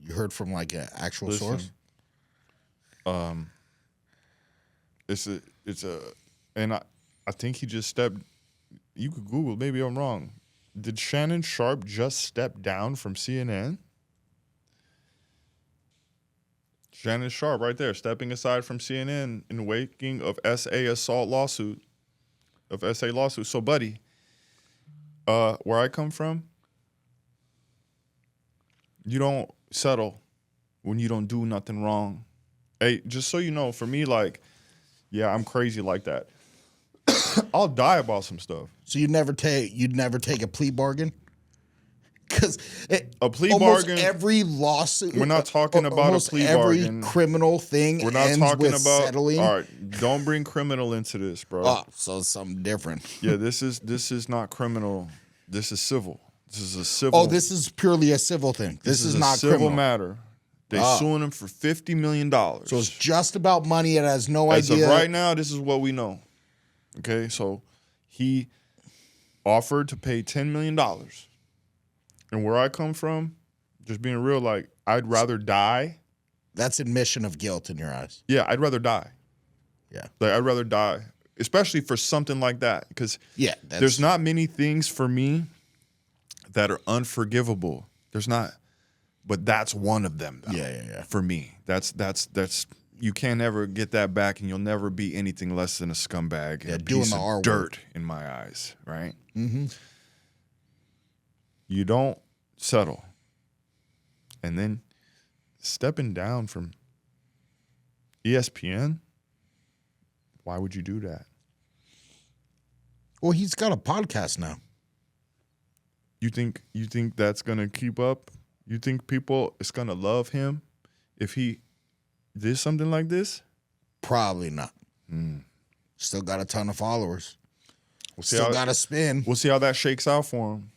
[SPEAKER 1] You heard from like an actual source?
[SPEAKER 2] And I think he just stepped. You could Google. Maybe I'm wrong. Did Shannon Sharp just step down from CNN? Shannon Sharp, right there, stepping aside from CNN in the waking of SA lawsuit. So, buddy, where I come from, you don't settle when you don't do nothing wrong. Hey, just so you know, for me, like, yeah, I'm crazy like that. I'll die about some stuff.
[SPEAKER 1] So you'd never take a plea bargain? Because
[SPEAKER 2] a plea
[SPEAKER 1] almost
[SPEAKER 2] bargain.
[SPEAKER 1] Every lawsuit.
[SPEAKER 2] We're not talking about a plea bargain.
[SPEAKER 1] Every criminal thing.
[SPEAKER 2] We're not
[SPEAKER 1] ends
[SPEAKER 2] talking
[SPEAKER 1] with
[SPEAKER 2] about
[SPEAKER 1] settling.
[SPEAKER 2] All right, don't bring criminal into this, bro.
[SPEAKER 1] Oh, so it's something different.
[SPEAKER 2] Yeah, this is not criminal. This is civil. This is a civil.
[SPEAKER 1] Oh, this is purely a civil thing. This is not
[SPEAKER 2] a civil
[SPEAKER 1] criminal
[SPEAKER 2] matter. They suing him for $50 million.
[SPEAKER 1] So it's just about money. It has no
[SPEAKER 2] As
[SPEAKER 1] idea.
[SPEAKER 2] of right now, this is what we know. Okay, so he offered to pay $10 million. And where I come from, just being real, like, I'd rather die.
[SPEAKER 1] That's admission of guilt in your eyes.
[SPEAKER 2] Yeah, I'd rather die.
[SPEAKER 1] Yeah.
[SPEAKER 2] Like, I'd rather die, especially for something like that. Because there's not many things for me that are unforgivable. There's not, but that's one of them, though.
[SPEAKER 1] Yeah.
[SPEAKER 2] For me, that's you can't ever get that back, and you'll never be anything less than a scumbag.
[SPEAKER 1] Yeah,
[SPEAKER 2] a
[SPEAKER 1] doing
[SPEAKER 2] piece
[SPEAKER 1] the
[SPEAKER 2] of
[SPEAKER 1] R word.
[SPEAKER 2] dirt in my eyes, right?
[SPEAKER 1] Mm-hmm.
[SPEAKER 2] You don't settle, and then stepping down from ESPN. Why would you do that?
[SPEAKER 1] Well, he's got a podcast now.
[SPEAKER 2] You think that's gonna keep up? You think people is gonna love him if he did something like this?
[SPEAKER 1] Probably not. Still got a ton of followers.
[SPEAKER 2] Still
[SPEAKER 1] got to spin.
[SPEAKER 2] We'll see how that shakes out for him.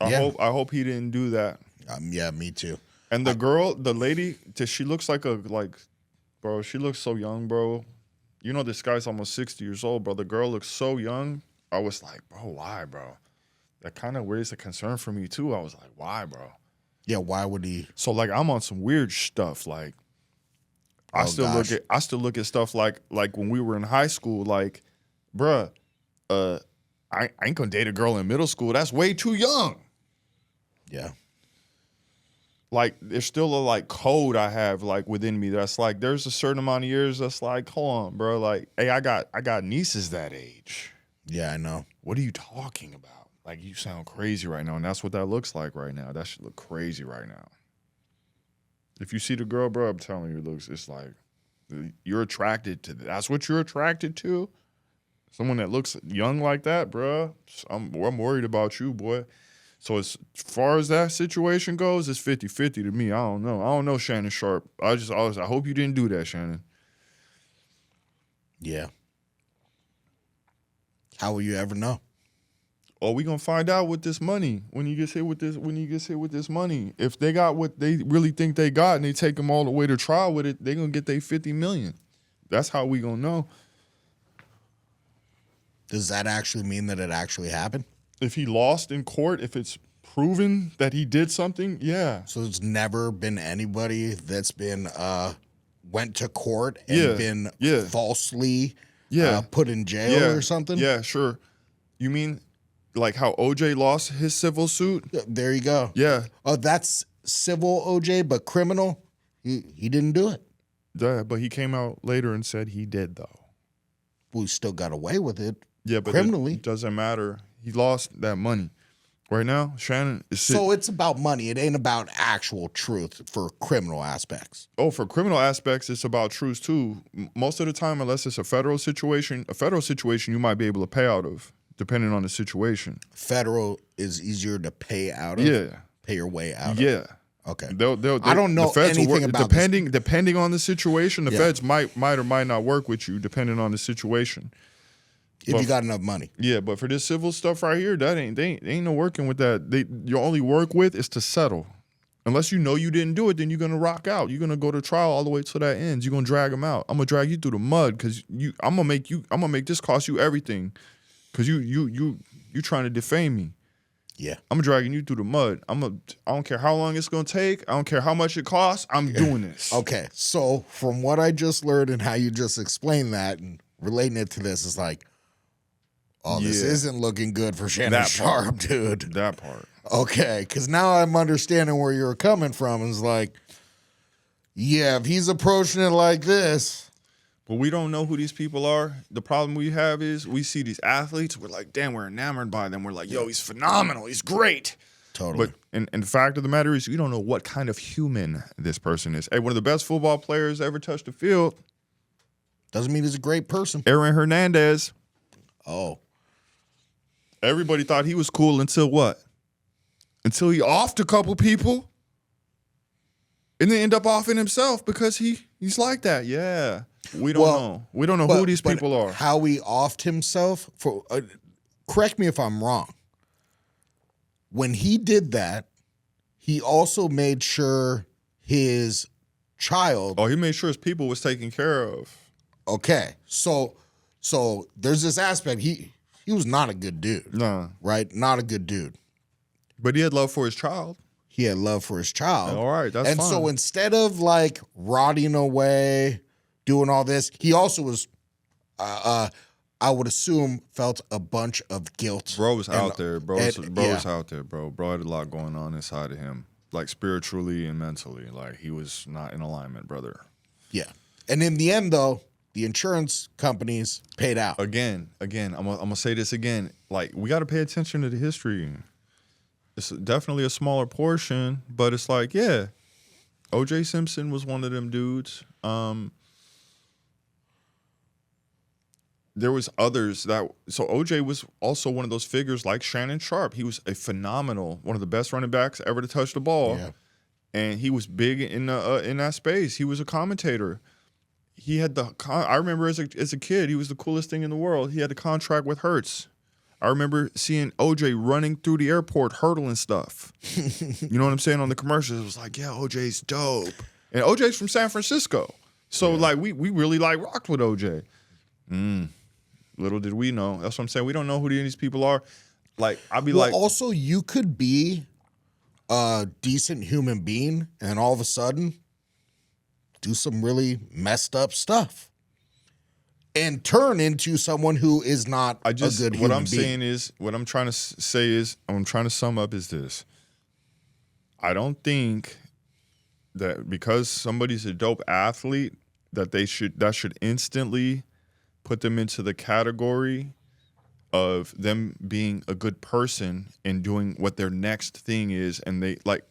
[SPEAKER 2] I hope he didn't do that.
[SPEAKER 1] Yeah, me too.
[SPEAKER 2] And the lady, she looks bro, she looks so young, bro. You know, this guy's almost 60 years old, bro. The girl looks so young. I was like, bro, why, bro? That kind of raised a concern for me, too. I was like, why, bro?
[SPEAKER 1] Yeah, why would he?
[SPEAKER 2] So, like, I'm on some weird stuff. Like, I
[SPEAKER 1] Oh,
[SPEAKER 2] still
[SPEAKER 1] gosh.
[SPEAKER 2] look at stuff like when we were in high school, like, bruh, I ain't gonna date a girl in middle school. That's way too young.
[SPEAKER 1] Yeah.
[SPEAKER 2] Like, there's still a like code I have like within me that's like there's a certain amount of years that's like, hold on, bro. Like, hey, I got nieces that age.
[SPEAKER 1] Yeah, I know.
[SPEAKER 2] What are you talking about? Like, you sound crazy right now, and that's what that looks like right now. That should look crazy right now. If you see the girl, bro, I'm telling you, it's like you're attracted to. That's what you're attracted to. Someone that looks young like that, bro. I'm worried about you, boy. So as far as that situation goes, it's 50-50 to me. I don't know, Shannon Sharp. I hope you didn't do that, Shannon.
[SPEAKER 1] Yeah. How will you ever know?
[SPEAKER 2] Oh, we gonna find out with this money when he gets hit with this money. If they got what they really think they got and they take them all the way to trial with it, they gonna get their $50 million. That's how we gonna know.
[SPEAKER 1] Does that actually mean that it actually happened?
[SPEAKER 2] If he lost in court, if it's proven that he did something, yeah.
[SPEAKER 1] So there's never been anybody that's been went to court and been falsely put in jail or something?
[SPEAKER 2] Yeah, sure. You mean like how OJ lost his civil suit?
[SPEAKER 1] There you go.
[SPEAKER 2] Yeah.
[SPEAKER 1] Oh, that's civil OJ, but criminal, he didn't do it.
[SPEAKER 2] Yeah, but he came out later and said he did, though.
[SPEAKER 1] We still got away with it.
[SPEAKER 2] Yeah, but
[SPEAKER 1] criminally.
[SPEAKER 2] it doesn't matter. He lost that money. Right now, Shannon is
[SPEAKER 1] So it's about money. It ain't about actual truth for criminal aspects.
[SPEAKER 2] Oh, for criminal aspects, it's about truth too. Most of the time, unless it's a federal situation, you might be able to pay out of, depending on the situation.
[SPEAKER 1] Federal is easier to pay out of.
[SPEAKER 2] Yeah.
[SPEAKER 1] Pay your way out of.
[SPEAKER 2] Yeah.
[SPEAKER 1] Okay.
[SPEAKER 2] I
[SPEAKER 1] don't know anything about this.
[SPEAKER 2] Depending on the situation, the feds might or might not work with you, depending on the situation.
[SPEAKER 1] If you got enough money.
[SPEAKER 2] Yeah, but for this civil stuff right here, they ain't no working with that. Your only work with is to settle. Unless you know you didn't do it, then you're gonna rock out. You're gonna go to trial all the way till that ends. You're gonna drag them out. I'm gonna drag you through the mud because I'm gonna make this cost you everything. Cause you trying to defame me.
[SPEAKER 1] Yeah.
[SPEAKER 2] I'm dragging you through the mud. I don't care how long it's gonna take. I don't care how much it costs. I'm doing this.
[SPEAKER 1] Okay. So from what I just learned and how you just explained that and relating it to this is like, oh, this isn't looking good for Shannon Sharp, dude.
[SPEAKER 2] That part.
[SPEAKER 1] Okay, because now I'm understanding where you're coming from. It's like, yeah, if he's approaching it like this.
[SPEAKER 2] But we don't know who these people are. The problem we have is we see these athletes. We're like, damn, we're enamored by them. We're like, yo, he's phenomenal. He's great.
[SPEAKER 1] Totally.
[SPEAKER 2] But and the fact of the matter is we don't know what kind of human this person is. Hey, one of the best football players ever touched the field.
[SPEAKER 1] Doesn't mean he's a great person.
[SPEAKER 2] Aaron Hernandez.
[SPEAKER 1] Oh.
[SPEAKER 2] Everybody thought he was cool until what? Until he offed a couple people. And then end up offing himself because he's like that. Yeah. We don't know. We don't know who these people are.
[SPEAKER 1] How he offed himself, for correct me if I'm wrong. When he did that, he also made sure his child.
[SPEAKER 2] Oh, he made sure his people was taken care of.
[SPEAKER 1] Okay. So there's this aspect. He was not a good dude.
[SPEAKER 2] Nah.
[SPEAKER 1] Right? Not a good dude.
[SPEAKER 2] But he had love for his child.
[SPEAKER 1] He had love for his child.
[SPEAKER 2] All right, that's fine.
[SPEAKER 1] And so instead of like rotting away, doing all this, he also was, I would assume, felt a bunch of guilt.
[SPEAKER 2] Bro was out there. Bro was
[SPEAKER 1] yeah.
[SPEAKER 2] out there, bro. Bro had a lot going on inside of him, like spiritually and mentally. Like he was not in alignment, brother.
[SPEAKER 1] Yeah. And in the end, though, the insurance companies paid out.
[SPEAKER 2] Again, I'm gonna say this again. Like we got to pay attention to the history. It's definitely a smaller portion, but it's like, yeah, O.J. Simpson was one of them dudes. There was others so O.J. was also one of those figures like Shannon Sharp. He was a phenomenal, one of the best running backs ever to touch the ball.
[SPEAKER 1] Yeah.
[SPEAKER 2] And he was big in that space. He was a commentator. He had I remember as a kid, he was the coolest thing in the world. He had a contract with Hertz. I remember seeing OJ running through the airport, hurdling stuff. You know what I'm saying? On the commercials, it was like, yeah, OJ's dope. And OJ's from San Francisco. So, like, we really, like, rocked with OJ. Little did we know. That's what I'm saying. We don't know who these people are. Like, I'd be like...
[SPEAKER 1] also, you could be a decent human being, and all of a sudden, do some really messed up stuff and turn into someone who is not a good human being.
[SPEAKER 2] What I'm saying is, what I'm trying to say is, I'm trying to sum up is this. I don't think that because somebody's a dope athlete that should instantly put them into the category of them being a good person and doing what their next thing is. And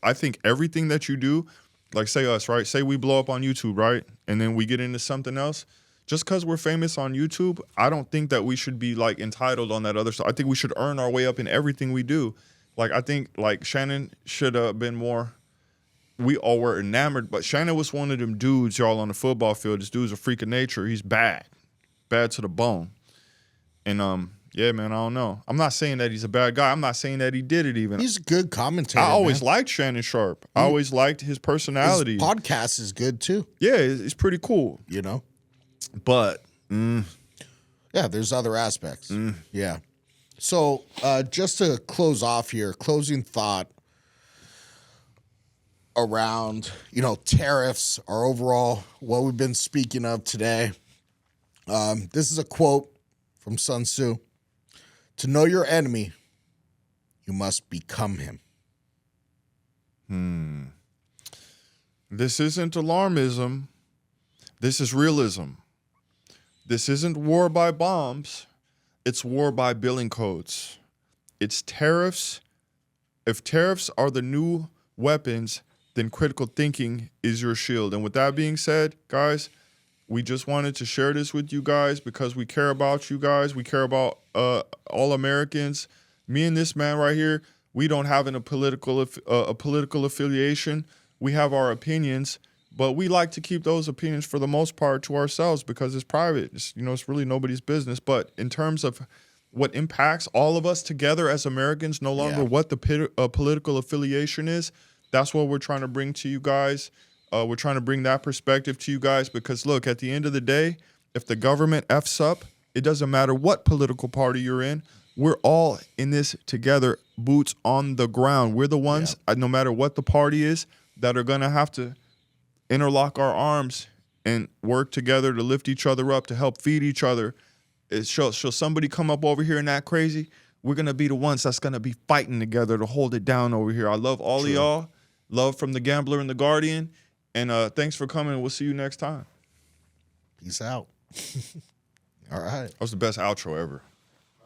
[SPEAKER 2] I think everything that you do, like say us, right? Say we blow up on YouTube, right? And then we get into something else. Just because we're famous on YouTube, I don't think that we should be like entitled on that other stuff. I think we should earn our way up in everything we do. Like I think like Shannon should have been more. We all were enamored, but Shannon was one of them dudes, y'all, on the football field. This dude's a freak of nature. He's bad to the bone. And yeah, man, I don't know. I'm not saying that he's a bad guy. I'm not saying that he did it even.
[SPEAKER 1] He's a good commentator.
[SPEAKER 2] I always liked Shannon Sharp. I always liked his personality.
[SPEAKER 1] His podcast is good too.
[SPEAKER 2] Yeah, it's pretty cool.
[SPEAKER 1] You know?
[SPEAKER 2] But
[SPEAKER 1] yeah, there's other aspects. Yeah. So just to close off here, closing thought around, tariffs are overall what we've been speaking of today. This is a quote from Sun Tzu. To know your enemy, you must become him.
[SPEAKER 2] This isn't alarmism. This is realism. This isn't war by bombs. It's war by billing codes. It's tariffs. If tariffs are the new weapons, then critical thinking is your shield. And with that being said, guys, we just wanted to share this with you guys because we care about you guys. We care about all Americans. Me and this man right here, we don't have a political affiliation. We have our opinions, but we like to keep those opinions for the most part to ourselves because it's private. It's really nobody's business. But in terms of what impacts all of us together as Americans, no longer what the political affiliation is, that's what we're trying to bring to you guys. We're trying to bring that perspective to you guys because, look, at the end of the day, if the government F's up, it doesn't matter what political party you're in. We're all in this together, boots on the ground. We're the ones, no matter what the party is, that are going to have to interlock our arms and work together to lift each other up, to help feed each other. Shall somebody come up over here and act crazy? We're going to be the ones that's going to be fighting together to hold it down over here. I love all of y'all. Love from the Gambler and the Guardian. And thanks for coming. We'll see you next time.
[SPEAKER 1] Peace out. All right.
[SPEAKER 2] That was the best outro ever.